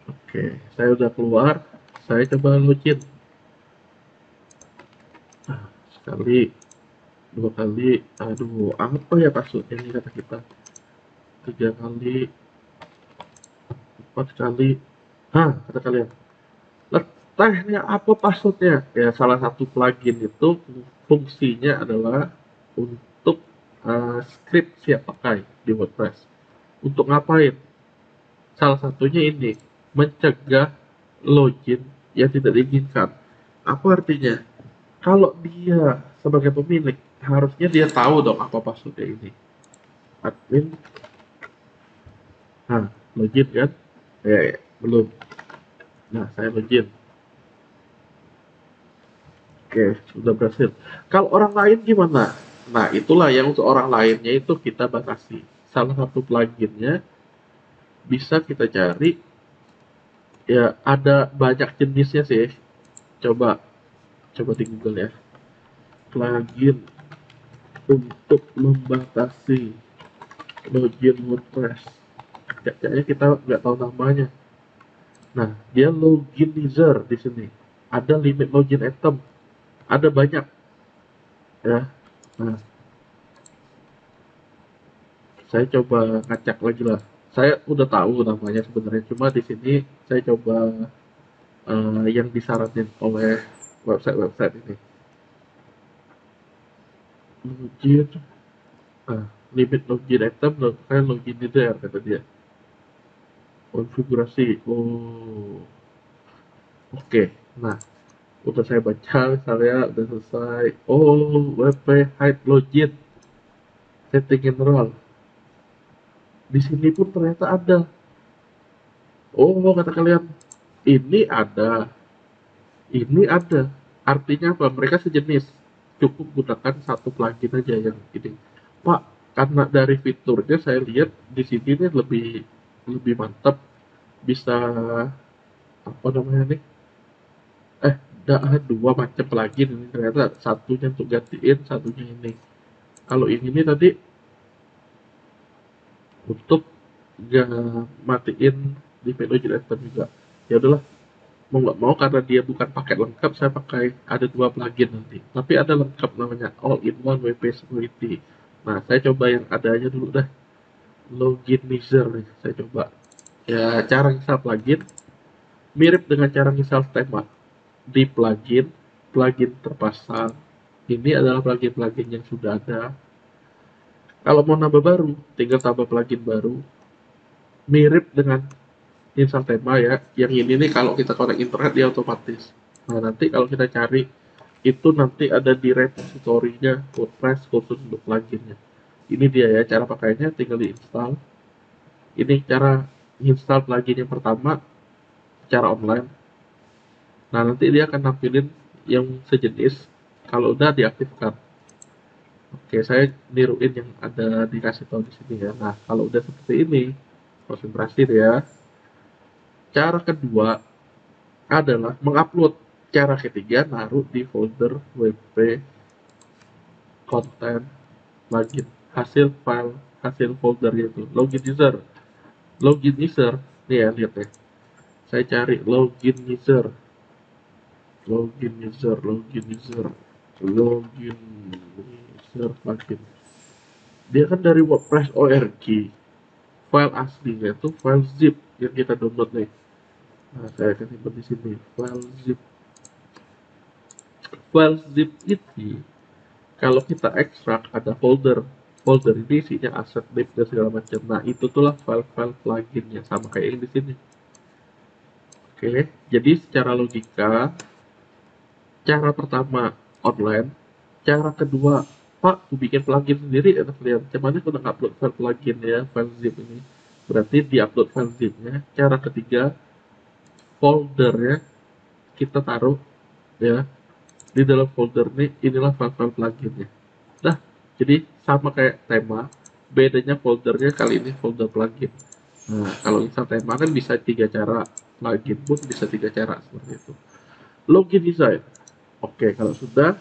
Speaker 1: Oke, saya udah keluar, saya coba login. Nah, sekali, 2 kali, aduh, apa ya passwordnya ini kata kita. 3 kali, 4 kali, kata kalian. Letahnya apa passwordnya? Ya, salah satu plugin itu fungsinya adalah untuk script siap pakai di WordPress. Untuk ngapain? Salah satunya ini, mencegah login yang tidak diinginkan. Apa artinya? Kalau dia sebagai pemilik, harusnya dia tahu dong apa passwordnya ini. Admin, login kan? Ya, belum. Nah, saya login. Oke, sudah berhasil. Kalau orang lain gimana? Nah, itulah yang untuk orang lainnya itu kita batasi. Salah satu pluginnya bisa kita cari, ya ada banyak jenisnya sih. Coba coba di Google ya. Plugin untuk membatasi login WordPress. Kayaknya kita nggak tahu namanya. Nah, dia loginizer di sini. Ada limit login item. Ada banyak ya. Nah, saya coba ngacak lagi lah. Saya udah tahu namanya sebenarnya, cuma di sini saya coba yang disaranin oleh website ini. Login, limit login item, kayak login itu ya kata dia. Konfigurasi. Oh, oke. Nah, udah saya baca, saya udah selesai. Oh, WP hide login, setting general. Di sini pun ternyata ada. Oh, kata kalian, ini ada, ini ada. Artinya apa? Mereka sejenis. Cukup gunakan satu plugin aja yang ini. Pak, karena dari fiturnya saya lihat di sini ini lebih lebih mantap, bisa apa namanya nih? Ada 2 macam plugin ini, ternyata satunya untuk gantiin, satunya ini. Kalau ini tadi untuk nggak matiin di menu generator juga. Ya udahlah, mau nggak mau karena dia bukan paket lengkap, saya pakai ada 2 plugin nanti. Tapi ada lengkap namanya All in One WP Security. Nah, saya coba yang ada aja dulu dah. Loginizer nih, saya coba. Ya, cara install plugin mirip dengan cara install tema di plugin, plugin terpasang. Ini adalah plugin-plugin yang sudah ada. Kalau mau nambah baru, tinggal tambah plugin baru. Mirip dengan install tema ya. Yang ini nih kalau kita connect internet dia otomatis. Nah, nanti kalau kita cari itu nanti ada di repository-nya WordPress khusus untuk pluginnya. Ini dia ya cara pakainya, tinggal diinstal. Ini cara install plugin yang pertama, cara online. Nah, nanti dia akan nampilin yang sejenis kalau udah diaktifkan. Oke, saya niruin yang ada dikasih tahu di sini ya. Nah, kalau udah seperti ini, konsentrasi ya. Cara kedua adalah mengupload. Cara ketiga, naruh di folder WP konten login. Hasil file, hasil folder itu. Login user. Login user. Nih ya, lihat ya. Saya cari login user. Login user, login user. Login user login. Dia kan dari WordPress org. File aslinya itu file zip yang kita download nih. Nah, saya akan simpan di sini. File zip. File zip ini kalau kita ekstrak ada folder. Folder ini isinya aset lib dan segala macam. Nah, itu tuh file-file pluginnya sama kayak yang di sini. Oke, jadi secara logika, cara pertama online, cara kedua, Pak, aku bikin plugin sendiri ya kalian. Macam mana aku udah upload file plugin ya, file zip ini. Berarti di-upload file zipnya. Cara ketiga, foldernya kita taruh ya di dalam folder ini, inilah file-file pluginnya. Nah, jadi sama kayak tema, bedanya foldernya kali ini folder plugin. Nah, kalau install tema kan bisa 3 cara, plugin pun bisa 3 cara seperti itu. Login design. Oke, kalau sudah,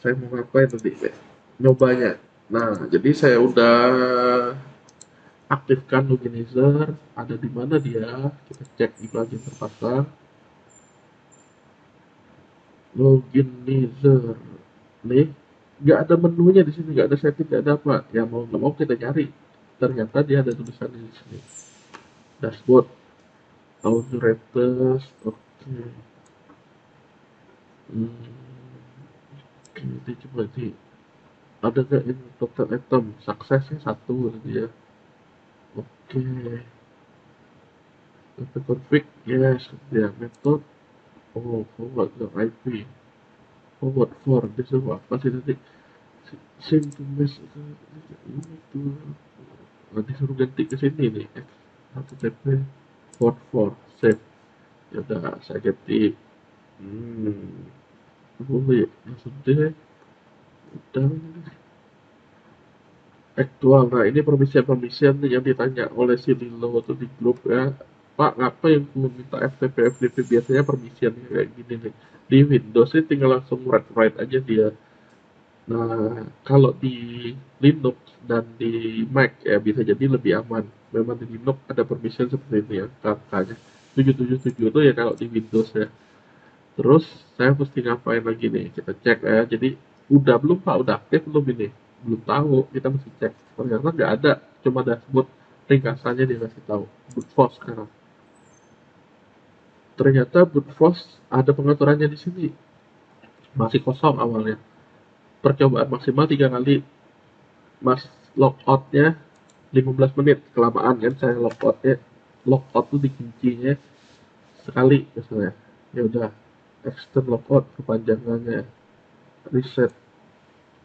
Speaker 1: saya mau ngapain nanti deh? Nyobanya. Nah, jadi saya udah aktifkan loginizer, ada di mana dia? Kita cek di plugin terpasang. Loginizer. Nih, nggak ada menunya di sini, nggak ada setting, nggak ada apa. Ya mau nggak mau kita cari. Ternyata dia ada tulisannya di sini. Dashboard, auto retes, oke. Oke, ini coba di ada nggak ini total item suksesnya 1 tadi ya. Oke, method config yes ya method. Oh, forward ke IP, forward for disuruh apa sih tadi, sing to mesh itu. Disuruh ganti ke sini nih, http forward for save. Ya udah saya ganti. Boleh langsung deh. Udah aktual. Nah, ini permisian yang ditanya oleh si Lilo waktu di grup ya. Pak, ngapa yang minta FTP FTP biasanya permisian kayak gini nih. Di Windows sih tinggal langsung write aja dia. Nah, kalau di Linux dan di Mac ya bisa jadi lebih aman. Memang di Linux ada permission seperti ini ya, kakaknya. 777 itu ya kalau di Windows ya. Terus saya mesti ngapain lagi nih? Kita cek ya. Jadi udah belum Pak? Udah aktif belum ini? Belum tahu. Kita mesti cek. Ternyata nggak ada. Cuma dashboard ringkasannya dia kasih tahu. Brute force sekarang. Ternyata brute force ada pengaturannya di sini. Masih kosong awalnya. Percobaan maksimal 3 kali. Mas logoutnya 15 menit. Kelamaan kan saya logoutnya. Logout tuh dikuncinya sekali misalnya. Ya udah. Extend logout kepanjangannya reset.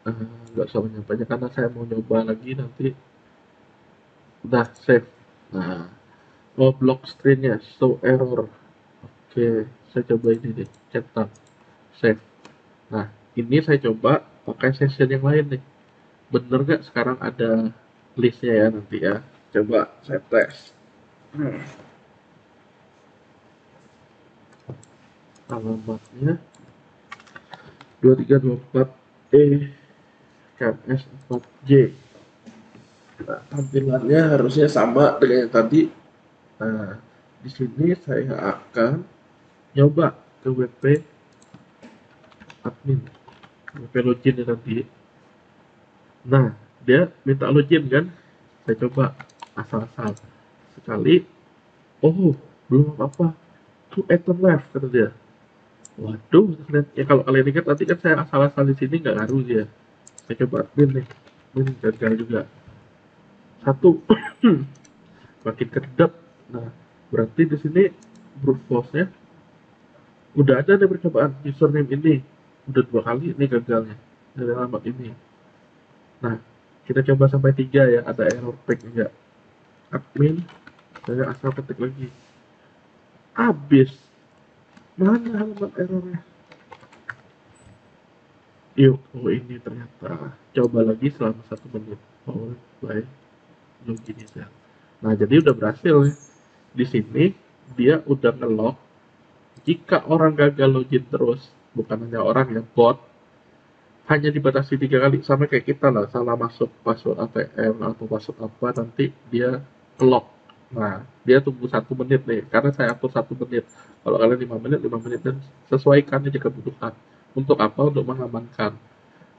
Speaker 1: Nggak usah banyak-banyak karena saya mau nyoba lagi nanti. Udah save. Nah, oh block screen-nya show error. Oke, saya coba ini deh, cetak save. Nah, ini saya coba pakai session yang lain nih. Bener nggak sekarang ada listnya ya nanti ya. Coba saya tes. Alamatnya 2324 KS 4J. Nah, tampilannya harusnya sama dengan yang tadi. Nah, di sini saya akan nyoba ke WP admin, WP login ya tadi. Nah, dia minta login kan? Saya coba asal-asal sekali. Oh, belum apa-apa. Two item left kata dia. Waduh, ya kalau kalian ingat tadi kan saya asal-asal di sini nggak ngaruh dia. Saya coba admin nih, ini gagal juga. Satu, makin kedap. Nah, berarti di sini brute force-nya udah ada nih percobaan username ini. Udah 2 kali ini gagalnya dari alamat ini. Nah, kita coba sampai 3 ya, ada error page enggak. Admin, saya asal ketik lagi. Habis. Mana alamat errornya? Yuk, oh ini ternyata. Coba lagi selama 1 menit. Oh, baik. Login ya. Nah, jadi udah berhasil nih. Di sini dia udah nge-lock. Jika orang gagal login terus, bukan hanya orang ya, bot, hanya dibatasi 3 kali, sama kayak kita lah, salah masuk password ATM atau password apa, nanti dia lock. Nah, dia tunggu 1 menit nih, karena saya atur 1 menit. Kalau kalian 5 menit, dan sesuaikan aja kebutuhan. Untuk apa? Untuk mengamankan.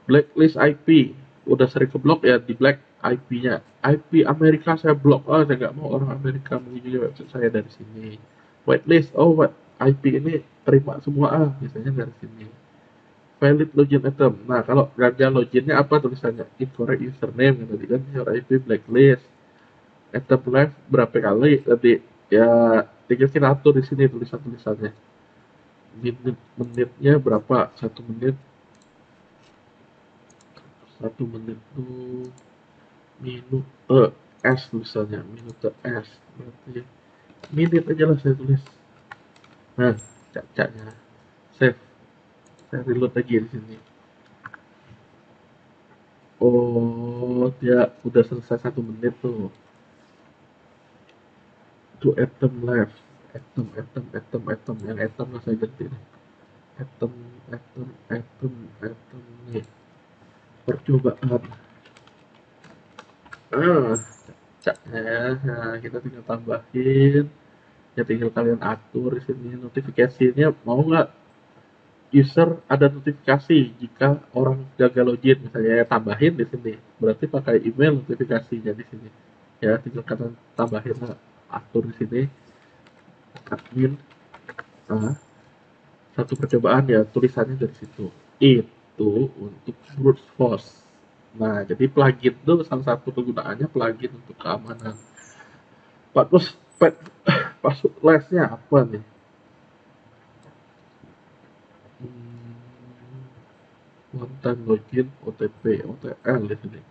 Speaker 1: Blacklist IP, udah sering ke blok ya, di black IP-nya. IP Amerika saya blok, oh saya nggak mau orang Amerika mengunjungi website saya dari sini. Whitelist, oh what IP ini terima semua biasanya dari sini. Valid login item. Nah, kalau gagal loginnya apa tulisannya? Incorrect username kan tadi kan, your IP blacklist. Item left berapa kali tadi? Ya, tinggal kita atur di sini tulisannya. Menitnya berapa? 1 menit. 1 menit tuh minute S tulisannya, minute S. Berarti minute aja lah saya tulis. Nah, cacanya save. Saya reload lagi di sini. Oh, dia udah selesai 1 menit tuh. To atom left. Atom. Yang atom lah saya ganti nih. Atom nih. Percobaan. Ah, caknya. Nah, kita tinggal tambahin. Ya tinggal kalian atur di sini notifikasinya mau nggak user ada notifikasi jika orang gagal login, misalnya ya tambahin di sini. Berarti pakai email notifikasinya di sini. Ya tinggal kalian tambahin lah, atur di sini admin. Nah, satu percobaan ya tulisannya dari situ. Itu untuk brute force. Nah, jadi plugin itu salah satu kegunaannya plugin untuk keamanan. Pak terus password lastnya apa nih? One time login, OTP, OTL di sini.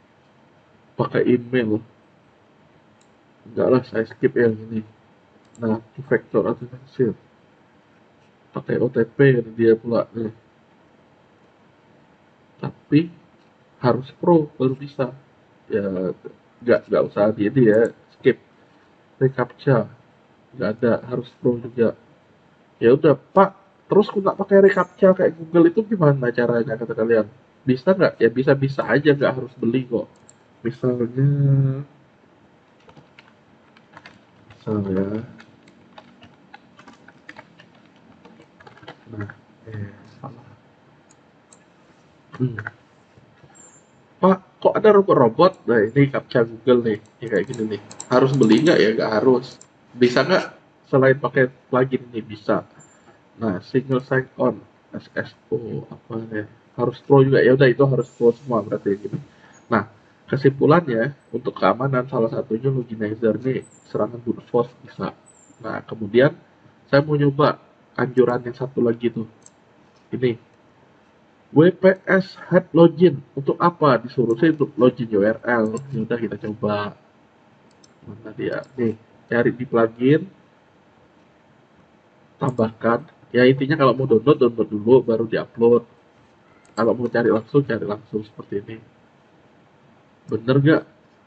Speaker 1: Pakai email. Enggak lah, saya skip yang ini. Nah, two factor authentication. Pakai OTP dia pula nih. Tapi harus pro baru bisa. Ya nggak usah di ini ya, skip recaptcha. Nggak ada, harus pro juga. Ya udah Pak, terus aku nggak pakai recaptcha kayak Google itu gimana caranya kata kalian? Bisa nggak? Ya bisa-bisa aja, nggak harus beli kok. Misalnya, misalnya, nah, salah. Hmm. Pak, kok ada robot-robot? Nah, ini captcha Google nih, ya kayak gini nih. Harus beli nggak ya? Nggak harus. Bisa nggak selain pakai plugin ini? Bisa. Nah, single sign on, SSO, apa ya? Harus pro juga. Ya udah itu harus pro semua berarti gini. Nah, kesimpulannya untuk keamanan salah satunya loginizer nih, serangan brute force bisa. Nah, kemudian saya mau nyoba anjuran yang satu lagi tuh. Ini WPS head login untuk apa? Disuruh sih untuk login URL. Ya udah kita coba. Mana dia? Nih, cari di plugin, tambahkan. Ya intinya kalau mau download dulu baru diupload. Kalau mau cari langsung seperti ini. Bener nggak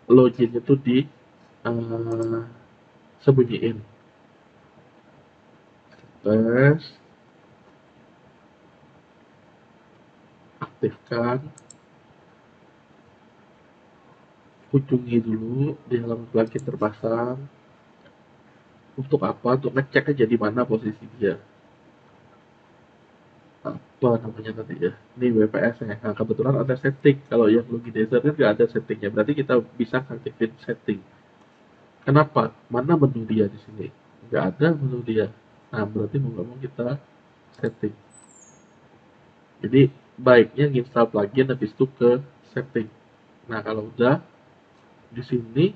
Speaker 1: loginnya tuh di uh, sembunyiin? Tes, aktifkan. kunjungi dulu di halaman plugin terpasang. Untuk apa? Untuk ngecek aja di mana posisi dia. Apa namanya tadi ya? Ini WPS ya. Nah, kebetulan ada setting. Kalau yang login user kan nggak ada settingnya. Berarti kita bisa aktifin setting. Kenapa? Mana menu dia di sini? Nggak ada menu dia. Nah, berarti mau nggak mau kita setting. Jadi baiknya install plugin habis itu ke setting. Nah, kalau udah di sini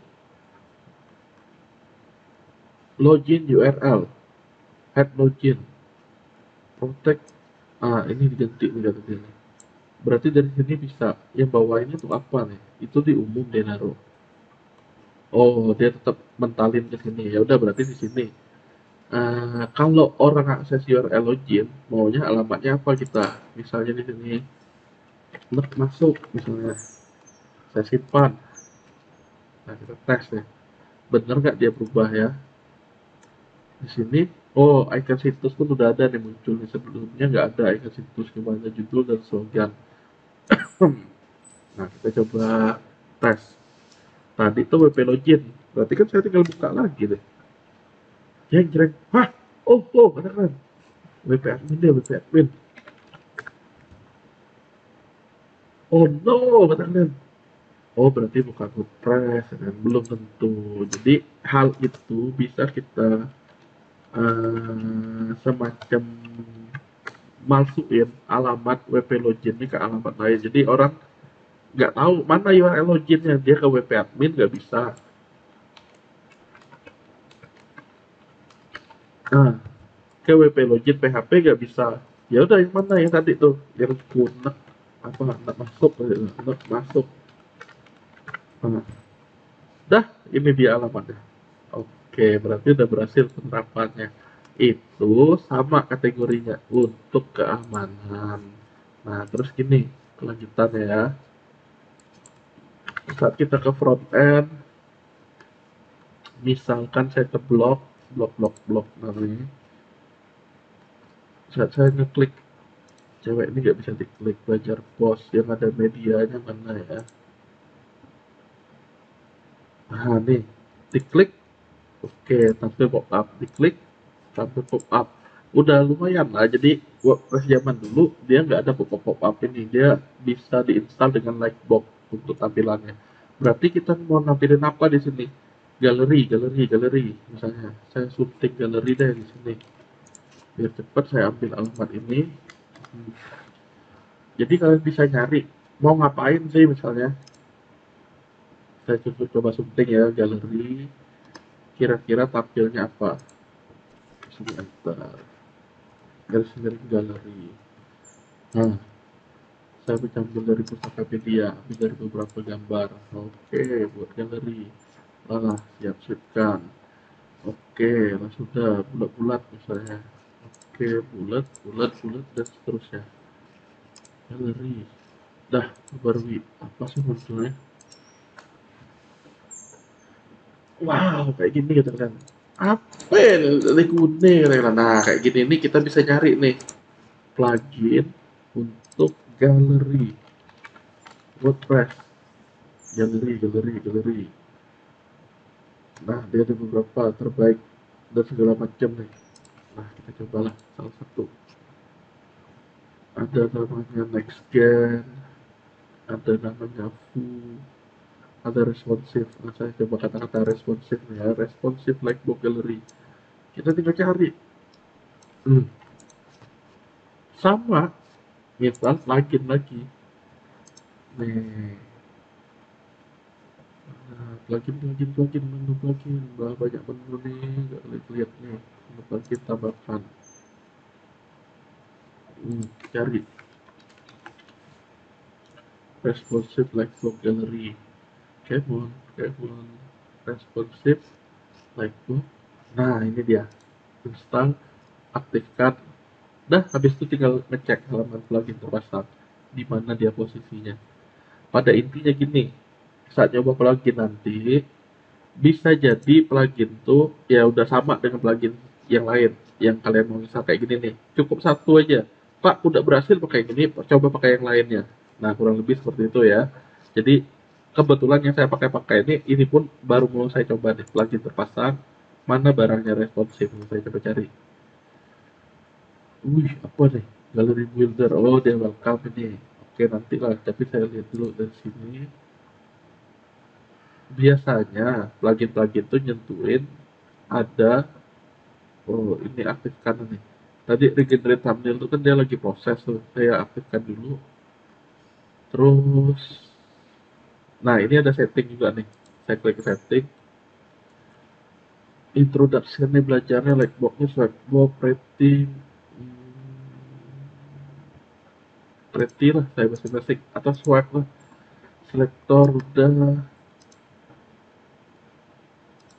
Speaker 1: login URL, add login, protect. Ah, ini diganti nih katanya. Berarti dari sini bisa yang bawah ini tuh apa nih? Itu di umum dia naruh. Oh, dia tetap mentalin ke sini. Ya udah berarti di sini. Kalau orang akses URL login, maunya alamatnya apa kita? Misalnya di sini masuk misalnya saya simpan. Nah, kita tes ya. Bener nggak dia berubah ya? Di sini, oh icon situs pun udah ada nih muncul nih, sebelumnya nggak ada icon situs, cuma ada judul dan slogan. Nah, kita coba tes. Tadi tuh WP login, berarti kan saya tinggal buka lagi deh. Jeng jeng, hah, oh katakan WP admin deh, WP admin. Oh no, katakan. Oh berarti bukan WordPress kan, belum tentu. Jadi hal itu bisa kita semacam masukin alamat WP login ini ke alamat lain. Jadi orang nggak tahu mana URL loginnya, dia ke WP admin nggak bisa. Nah, ke WP login PHP nggak bisa. Ya udah yang mana yang tadi tuh, yang kunek apa nggak masuk, nggak masuk. Nah, dah ini dia alamatnya. Oke, berarti udah berhasil penerapannya. Itu sama kategorinya untuk keamanan. Nah, terus gini kelanjutannya ya. Saat kita ke front end, misalkan saya ke blog namanya. Saat saya ngeklik cewek ini nggak bisa diklik, belajar post yang ada medianya mana ya. Nah nih, diklik, oke, tampil pop up, diklik, tampil pop up. Udah lumayan lah, jadi WordPress zaman dulu dia nggak ada pop up ini, dia bisa diinstal dengan Lightbox untuk tampilannya. Berarti kita mau nampilin apa di sini? Galeri, misalnya saya suntik galeri deh di sini. Biar cepat saya ambil alamat ini. Jadi kalian bisa nyari mau ngapain sih, misalnya saya coba sunting ya galeri, kira-kira tampilnya apa. Sini enter garis miring galeri. Nah, saya ambil dari Pustakapedia, ambil dari beberapa gambar. Oke, buat galeri. Nah, siapkan. Oke, lah sudah bulat-bulat misalnya. Oke, bulat dan seterusnya. Galeri. Dah, baru apa sih munculnya? Wow, kayak gini gitu kan. Apel, kuning, nah kayak gini nih kita bisa nyari nih plugin untuk galeri WordPress. Galeri. Nah, dia ada beberapa terbaik dan segala macam nih. Nah, kita cobalah salah satu. Ada namanya NextGen, ada namanya Foo, ada responsive. Nah, saya coba kata-kata responsive nih ya, responsive Lightbox Gallery. Kita tinggal cari. Sama, misal plugin lagi. Nih, nah, plugin, menu plugin. Banyak menu nih, nggak lihat nih. Menu plugin tambahkan. Cari responsive Lightbox Gallery. Come on, responsive Lightbox. Nah, ini dia. Install, aktifkan. Dah, habis itu tinggal ngecek halaman plugin terpasang di mana dia posisinya. Pada intinya gini, saat nyoba plugin nanti bisa jadi plugin tuh ya udah sama dengan plugin yang lain yang kalian mau install kayak gini nih. Cukup satu aja. Pak, udah berhasil pakai gini, coba pakai yang lainnya. Nah, kurang lebih seperti itu ya. Jadi kebetulan yang saya pakai ini pun baru mau saya coba nih, plugin terpasang, mana barangnya responsif, saya coba cari. Wih, apa nih? Gallery Builder. Oh, dia welcome ini. Oke, nanti lah. Tapi saya lihat dulu dari sini. Biasanya plugin-plugin tuh nyentuhin ada, oh ini aktifkan nih. Tadi regenerate thumbnail itu kan dia lagi proses tuh. Saya aktifkan dulu. Terus, nah ini ada setting juga nih. Saya klik setting. Introduction nih belajarnya lightboxnya swagbox rating. Pretty lah saya masih basic atau swag lah. Selector udah,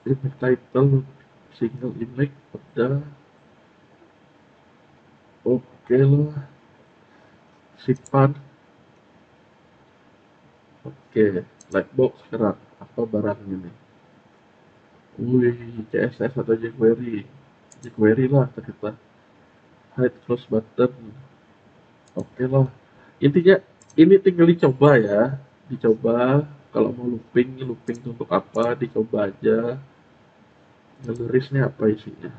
Speaker 1: image title, single image udah, oke lah. Simpan, oke. Lightbox sekarang apa barangnya nih? Wih, CSS atau jQuery? jQuery lah ternyata. Hide close button, oke lah. Intinya ini tinggal dicoba ya, dicoba. Kalau mau looping, looping untuk apa? Dicoba aja. Galerisnya apa isinya?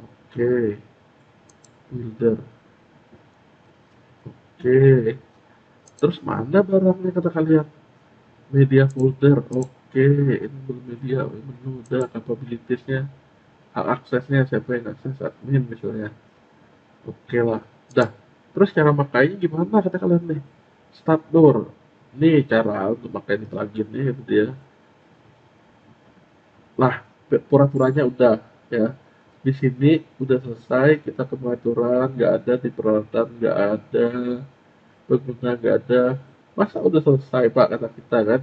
Speaker 1: Oke, builder. Oke, terus mana barangnya kata kalian? Media folder. Oke, enable media, menu udah, capabilitiesnya, hak aksesnya siapa yang akses, admin misalnya. Oke lah, dah. Terus cara makainya gimana kata kalian nih? Start door. Nih cara untuk pakai ini pluginnya itu dia. Lah, pura-puranya udah ya. Di sini udah selesai, kita ke pengaturan, nggak ada di peralatan, nggak ada pengguna, nggak ada. Masa udah selesai Pak kata kita kan?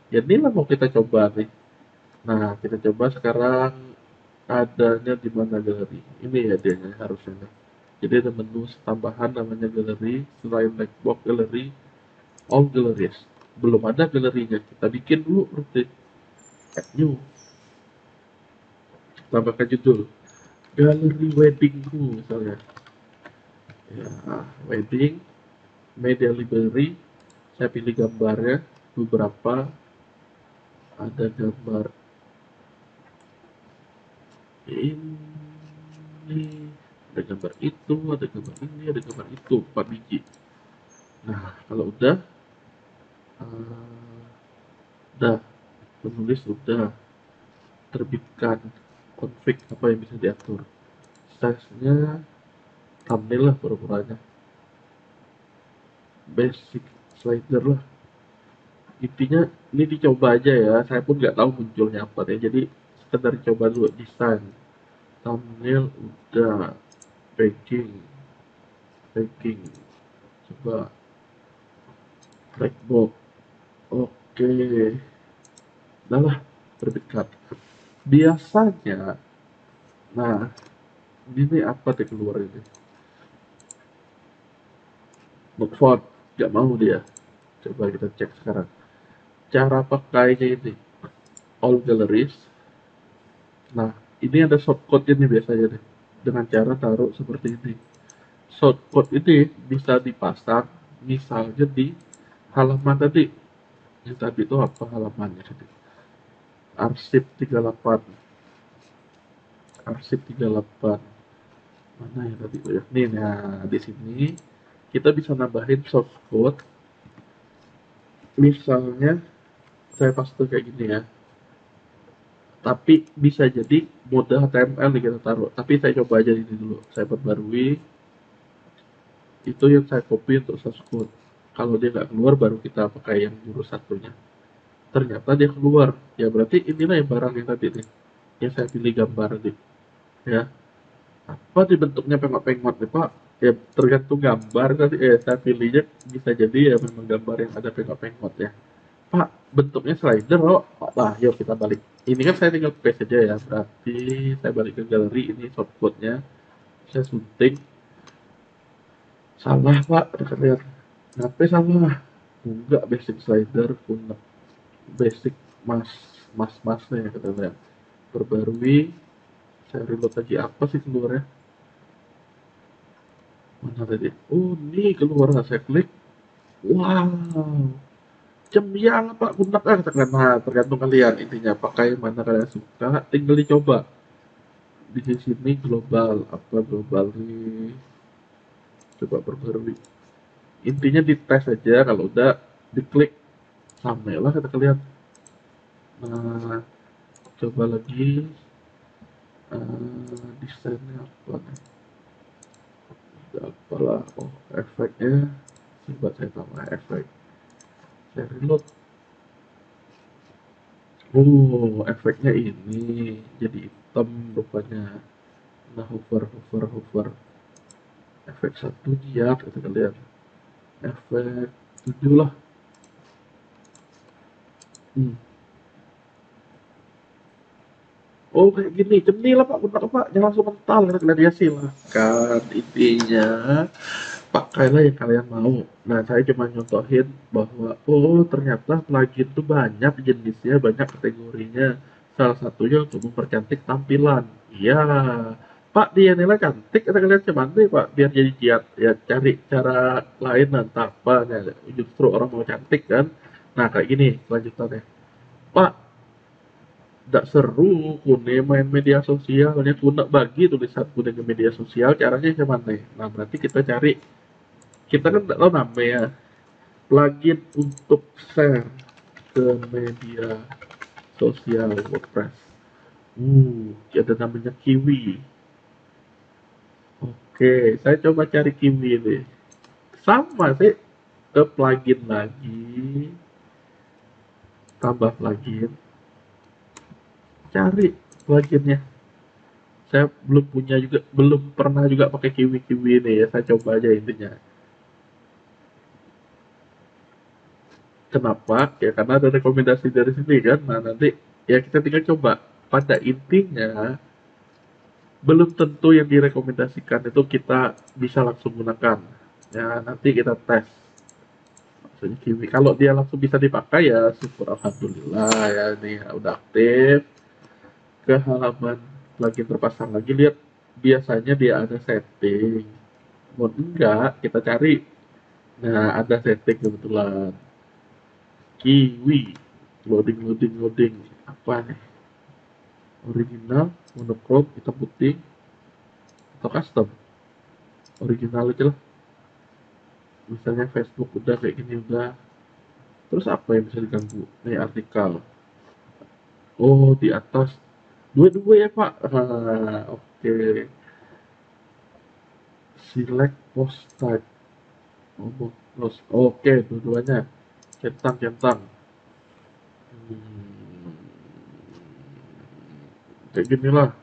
Speaker 1: Ya inilah mau kita coba nih. Nah, kita coba sekarang adanya di mana galeri. Ini ya dia harusnya nih. Jadi ada menu tambahan namanya galeri, selain Lightbox galeri, all galleries. Belum ada galerinya, kita bikin dulu berarti. Add new, tambahkan judul. Galeri weddingku misalnya. Ya, wedding, media library, saya pilih gambarnya, beberapa, ada gambar ini, ada gambar itu, ada gambar ini, ada gambar itu, 4 biji. Nah, kalau udah penulis udah terbitkan, config apa yang bisa diatur, size-nya thumbnail lah pura-puranya, basic slider lah. Intinya ini dicoba aja ya, saya pun nggak tahu munculnya apa ya, jadi sekedar coba dulu desain. Thumbnail udah, packing, packing, coba blackbox, oke, udah lah, terbitkan. Biasanya, nah ini apa deh keluar ini, not found, nggak mau dia. Coba kita cek sekarang cara pakainya ini, all galleries. Nah, ini ada shortcode nih biasanya nih, dengan cara taruh seperti ini. Shortcode ini bisa dipasang misalnya di halaman tadi. Yang tadi itu apa halamannya tadi? Arsip 38. Arsip 38. Mana ya tadi tuh ya? Nih, nah di sini kita bisa nambahin shortcode. Misalnya saya paste kayak gini ya. Tapi bisa jadi mode HTML nih kita taruh. Tapi saya coba aja ini dulu. Saya perbarui. Itu yang saya copy untuk source code. Kalau dia nggak keluar baru kita pakai yang jurus satunya. Ternyata dia keluar. Ya berarti inilah yang barang yang tadi nih. Yang saya pilih gambar nih. Ya. Apa di bentuknya pengot-pengot nih Pak? Ya tergantung gambar tadi. Saya pilihnya bisa jadi ya memang gambar yang ada pengot-pengot ya. Pak, bentuknya slider kok. Lah, yuk kita balik. Ini kan saya tinggal paste aja ya. Berarti saya balik ke galeri, ini shortcode-nya. Saya sunting. Salah, Pak. Lihat. Kenapa salah? Enggak basic slider, punya basic mas masnya ya kita lihat. Perbarui. Saya reload lagi apa sih keluarnya? Mana tadi? Oh, ini keluar. Saya klik. Wow. Cemiang apa gunakan tergantung kalian intinya pakai mana kalian suka tinggal dicoba di sini global apa global nih coba perbarui intinya dites aja kalau udah diklik sama lah kata kalian nah coba lagi desainnya apa nih apalah oh efeknya coba saya tambah efek saya reload oh efeknya ini jadi hitam rupanya nah hover efek satu dia kata kalian efek 7 lah hmm. Oh kayak gini cemil lah pak benar pak jangan langsung mental kata kalian ya silahkan intinya pakailah yang kalian mau. Nah, saya cuma nyontohin bahwa oh ternyata plugin tuh banyak jenisnya, banyak kategorinya. Salah satunya untuk mempercantik tampilan. Iya, Pak dia nilai cantik, kata kalian cuman nih Pak, biar jadi giat. Ya cari cara lain entah apa. Nah, justru orang mau cantik kan. Nah kayak gini selanjutnya. Pak, tidak seru kune main media sosialnya kuna bagi tulisan kuning ke media sosial caranya gimana nah berarti kita cari kita kan nggak tahu namanya plugin untuk share ke media sosial WordPress. Ada namanya Kiwi. Oke, saya coba cari Kiwi ini. Sama sih, ke plugin lagi, tambah plugin, cari pluginnya. Saya belum punya juga, belum pernah juga pakai Kiwi Kiwi ini ya. Saya coba aja intinya. Kenapa? Ya karena ada rekomendasi dari sini kan. Nah nanti ya kita tinggal coba. Pada intinya belum tentu yang direkomendasikan itu kita bisa langsung gunakan. Ya, nanti kita tes. Maksudnya Kiwi. Kalau dia langsung bisa dipakai ya syukur alhamdulillah ya ini ya, udah aktif. Ke halaman lagi terpasang lagi lihat biasanya dia ada setting. Mau enggak kita cari. Nah, ada setting kebetulan. Kiwi. Loading. Apa nih? Original, monochrome, hitam putih, atau custom? Original aja lah. Misalnya Facebook udah kayak gini udah terus apa yang bisa diganggu nih artikel oh di atas dua-dua ya pak oke select post type oh, terus oke dua-duanya centang hmm, kayak gini lah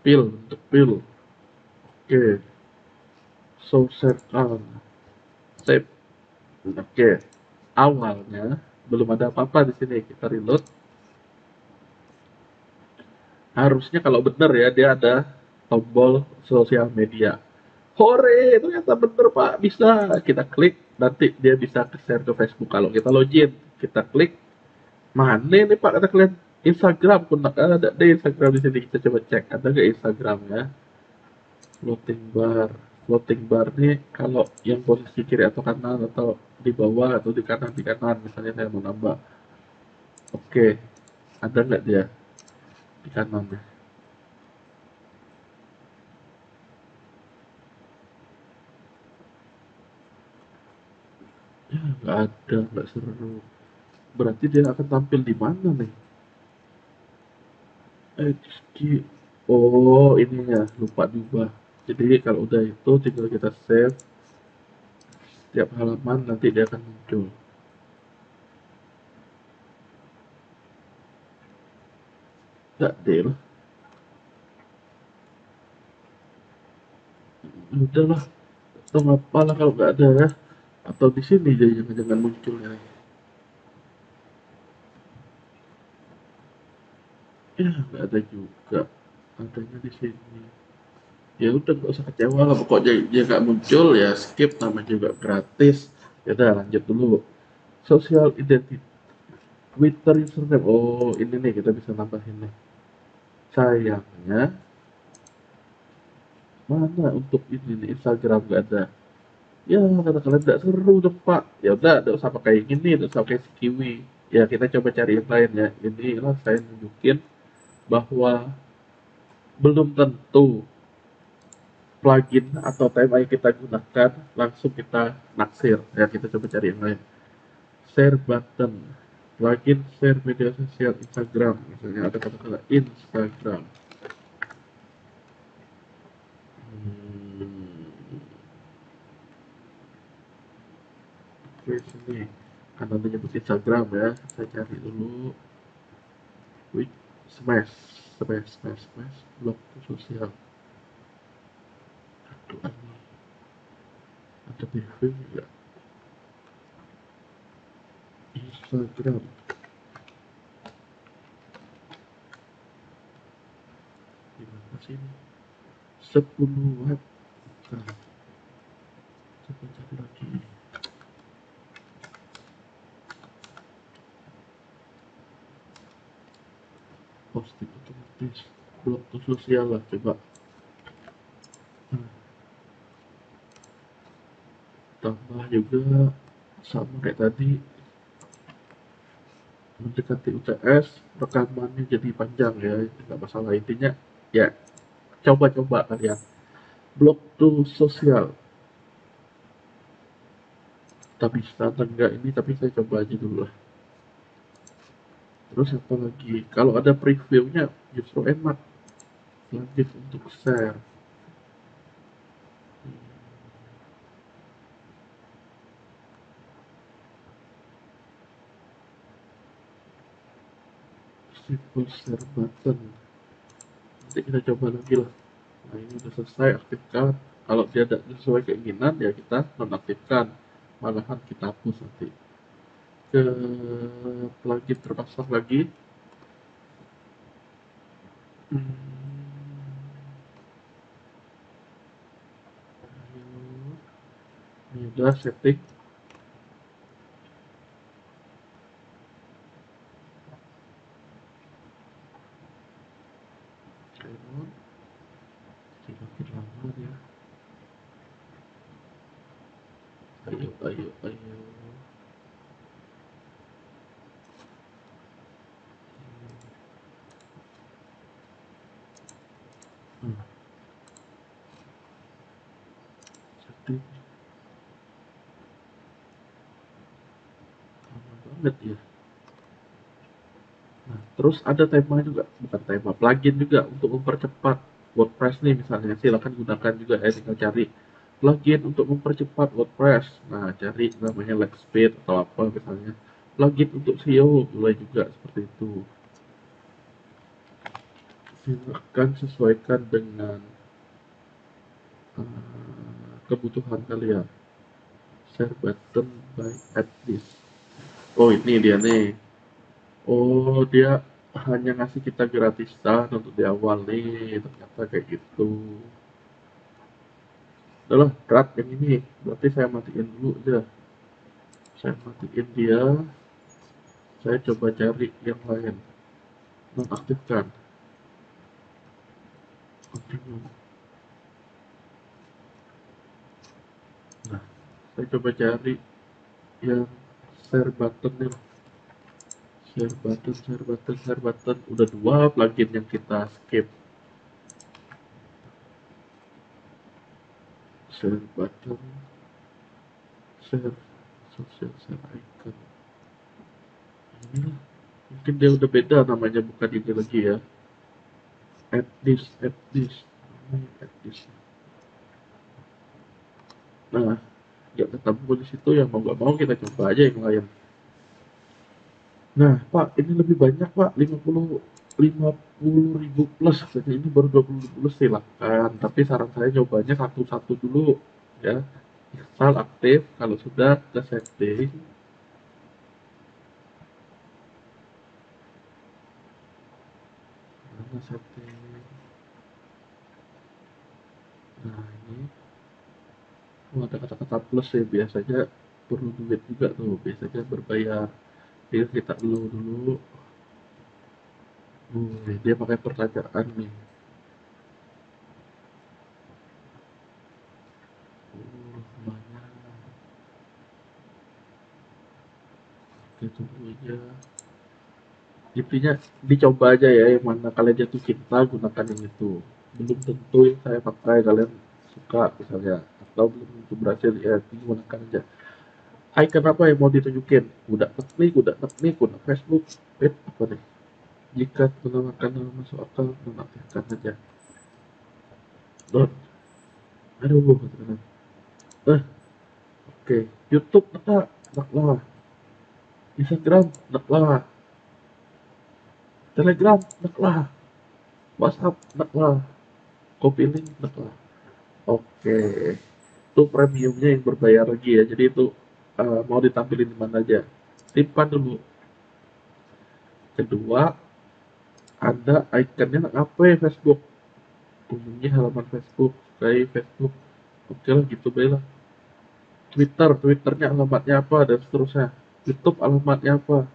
Speaker 1: pil untuk pil oke so circle save oke awalnya belum ada apa-apa di sini kita reload harusnya kalau bener ya dia ada tombol sosial media. Hore, ternyata bener Pak, bisa. Kita klik, nanti dia bisa share ke Facebook. Kalau kita login, kita klik, mana nih Pak kata kalian? Instagram pun ada deh Instagram di sini kita coba cek ada nggak Instagram ya floating bar nih kalau yang posisi kiri atau kanan atau di bawah atau di kanan misalnya saya mau nambah oke ada nggak dia di kanan ya nggak ada nggak seru berarti dia akan tampil di mana nih HQ oh ininya lupa diubah jadi kalau udah itu tinggal kita save setiap halaman nanti dia akan muncul nggak deh lah udahlah atau ngapalah kalau nggak ada ya atau di sini jadi jangan-jangan munculnya ya nggak ada juga adanya di sini ya udah nggak usah kecewa lah pokoknya dia nggak muncul ya skip namanya juga gratis ya udah lanjut dulu social identity Twitter username oh ini nih kita bisa nambahin nih sayangnya mana untuk ini nih Instagram nggak ada Ya kata kalian tidak seru dong Pak. Ya udah, tidak usah pakai gini, tidak usah pakai si Kiwi. Ya kita coba cari yang lain ya. Inilah saya nunjukin bahwa belum tentu plugin atau tema yang kita gunakan langsung kita naksir. Ya kita coba cari yang lain. Share button, plugin share media sosial Instagram, misalnya ada kata-kata Instagram. Hmm, oke sini kan nanti nyebut Instagram ya, saya cari dulu. Wih, smash, smash, blog sosial. Aduh, ini ada review juga. Instagram, gimana sih ini? 10 web. Nah, coba cari lagi. Posting otomatis, blog sosial lah, coba. Nah, tambah juga sama kayak tadi, mendekati UTS rekamannya jadi panjang ya, itu nggak masalah, intinya ya coba-coba kalian blog tuh sosial, tapi bisa enggak ini, tapi saya coba aja dulu lah. Terus apa lagi, kalau ada previewnya justru enak, lanjut untuk share. Simple share button, nanti kita coba lagi lah. Nah ini udah selesai, aktifkan. Kalau dia tidak sesuai keinginan ya kita nonaktifkan, malahan kita hapus nanti. Ke plugin terpasang lagi. Hmm, ini udah setting. Download, makin lama ya. Ayo. Hmm, setting lama banget ya. Nah, terus ada tema juga, bukan tema, plugin juga untuk mempercepat WordPress nih misalnya. Silakan gunakan juga ya, tinggal cari plugin untuk mempercepat WordPress. Nah, cari namanya Lightspeed atau apa misalnya. Plugin untuk SEO mulai juga seperti itu. Silakan sesuaikan dengan kebutuhan kalian. Share button by add this. Oh, ini dia nih. Oh, dia hanya ngasih kita gratisan untuk di awal nih, ternyata kayak gitu. Udahlah, berat yang ini, berarti saya matiin dulu aja. Saya matiin dia, saya coba cari yang lain. Nonaktifkan, continue. Nah, saya coba cari yang share button nih. Share button. Udah dua plugin yang kita skip. Share button, share, social share icon. Inilah, mungkin dia udah beda namanya, bukan ini lagi ya. Add this, add this. Nah, nggak ketemu di situ ya, mau nggak mau kita coba aja yang lain. Nah, Pak, ini lebih banyak, Pak. 50 ribu plus. Jadi ini baru 20 ribu plus, silakan. Tapi saran saya cobanya satu-satu dulu, ya. Install aktif, kalau sudah kita setting. Mana setting? Nah, ini. Oh, ada kata-kata plus ya, biasanya perlu duit juga tuh. Biasanya berbayar. Jadi kita dulu. Dia pakai pertanyaan nih. Lumayan. Oke, tunggu aja. Intinya dicoba aja ya, yang mana kalian jatuh cinta gunakan yang itu. Belum tentu yang saya pakai kalian suka misalnya, atau belum tentu berhasil, ya gunakan aja. Icon apa yang mau ditunjukin? Udah teknik, udah Facebook. Apa nih? Jika menggunakan nama masuk akal, nonaktifkan aja. Don, aduh, katakan. Eh, oke. YouTube, nak lah. Instagram, nak lah. Telegram, nak lah. WhatsApp, nak lah. Copy link, nak lah. Oke. Itu premiumnya yang berbayar lagi ya. Jadi itu mau ditampilin di mana aja. Simpan dulu. Kedua, ada ikonnya apa ya, Facebook. Umumnya halaman Facebook, kayak Facebook. Oke lah, gitu baiklah. Twitternya alamatnya apa, dan seterusnya. YouTube alamatnya apa.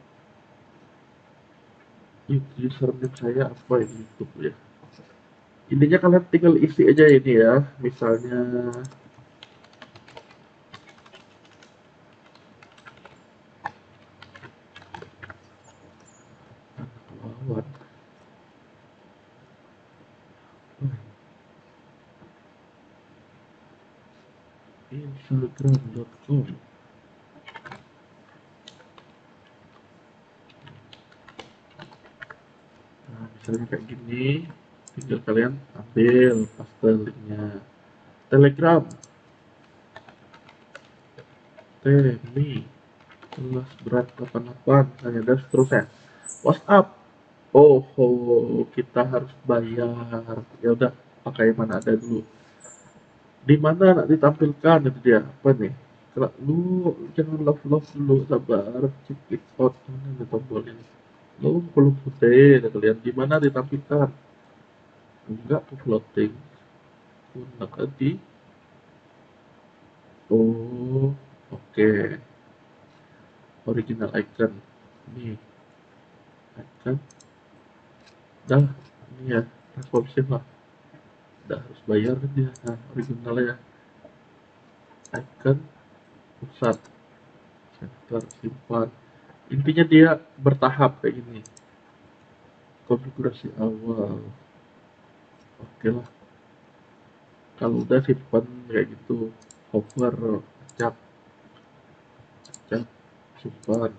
Speaker 1: Username saya apa ini, YouTube ya. Intinya kalian tinggal isi aja ini ya. Misalnya lawan instagram.com. Nah, misalnya kayak gini, tinggal kalian ambil paste linknya. Telegram, Temi, kelas berat 88, misalnya, dan seterusnya. WhatsApp, kita harus bayar. Ya udah, pakai mana ada dulu. Di mana nak ditampilkan itu dia, apa nih? Kalau lu jangan love dulu, sabar, check it out, mana nih tombolnya nih. Lu belum putih, kalian di mana ditampilkan? Enggak ke floating, gunakan di. Oh, oke. Original icon. Nih, icon. Dah, ini ya, responsive lah. Udah harus bayar kan dia. Nah, originalnya ya. Icon, pusat, center, simpan. Intinya dia bertahap kayak gini. Konfigurasi awal. Oke lah. Kalau udah simpan kayak gitu. Hover, cap, cap, simpan.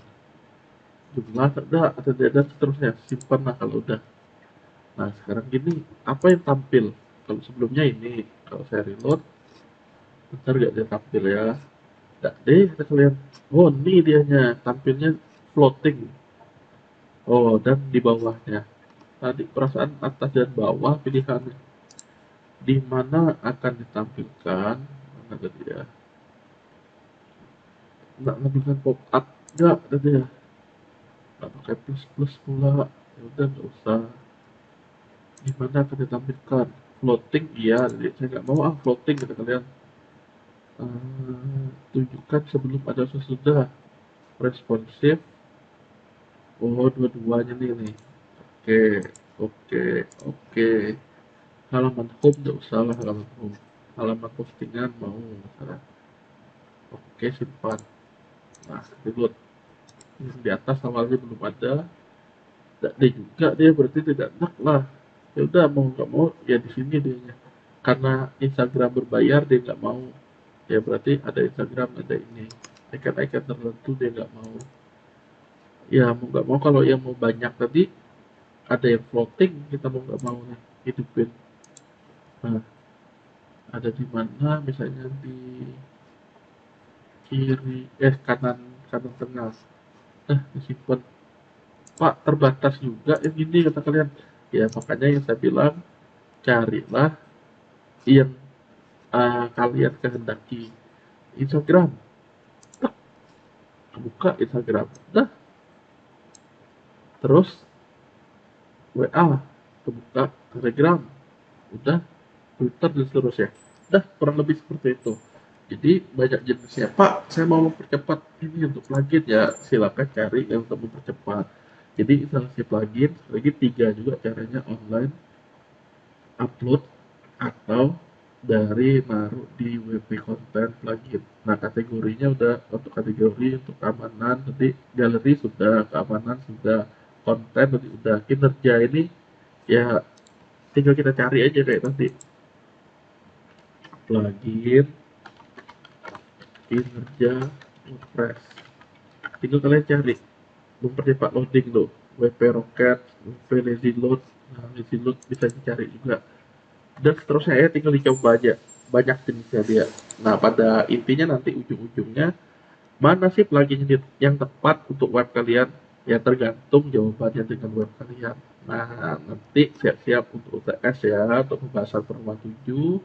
Speaker 1: Jumlah ada seterusnya. Simpan lah kalau udah. Nah, sekarang gini, apa yang tampil? Kalau sebelumnya ini, kalau saya reload, bentar gak dia tampil ya. Gak deh, kita kalian. Oh, ini dianya, tampilnya floating. Oh, dan di bawahnya. Tadi perasaan atas dan bawah pilihannya. Di mana akan ditampilkan? Mana tadi ya? Nggak menampilkan pop up, nggak tadi ya. Nggak pakai plus plus pula. Ya udah nggak usah. Di mana akan ditampilkan? Floating, iya. Jadi saya nggak mau floating kata kalian. Tunjukkan sebelum ada sesudah. Responsif. Oh, dua-duanya nih. Oke, oke, oke. Halaman home nggak usah lah, halaman home. Halaman postingan mau misalnya. Oke, simpan. Nah, reload. Yang di atas awalnya belum ada. Tidak ada juga, dia berarti tidak enak lah. Ya udah, mau nggak mau ya di sini dia. Karena Instagram berbayar dia nggak mau. Ya berarti ada Instagram, ada ini. Icon-icon tertentu dia nggak mau. Ya mau nggak mau, kalau yang mau banyak tadi ada yang floating, kita mau nggak mau nih hidupin. Nah, ada di mana misalnya di kiri, kanan, kanan tengah. Disimpan. Pak, terbatas juga yang ini kata kalian. Ya makanya yang saya bilang, carilah yang kalian kehendaki. Instagram, buka Instagram, dah. Terus WA, kebuka Telegram, udah. Twitter dan seterusnya. Dah, kurang lebih seperti itu. Jadi banyak jenisnya. Pak, saya mau mempercepat ini untuk plugin, ya silakan cari yang untuk mempercepat. Jadi instalasi plugin lagi 3 juga caranya, online, upload, atau dari naruh di WP Content plugin. Nah, kategorinya udah untuk kategori untuk keamanan, nanti galeri sudah, keamanan sudah, konten tadi udah, kinerja ini ya tinggal kita cari aja kayak tadi plugin kinerja WordPress. Tinggal kalian cari mempercepat loading loh, WP Rocket, WP Lazy Load. Nah, Lazy Load bisa dicari juga. Dan seterusnya ya tinggal dicoba aja. Banyak jenisnya dia. Nah, pada intinya nanti ujung-ujungnya mana sih plugin yang tepat untuk web kalian? Ya tergantung jawabannya dengan web kalian. Nah, nanti siap-siap untuk UTS ya, untuk pembahasan pertemuan 7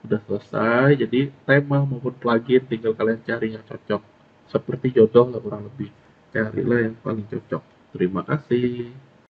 Speaker 1: udah selesai. Jadi tema maupun plugin tinggal kalian cari yang cocok. Seperti jodoh lah kurang lebih. Carilah yang paling cocok. Terima kasih.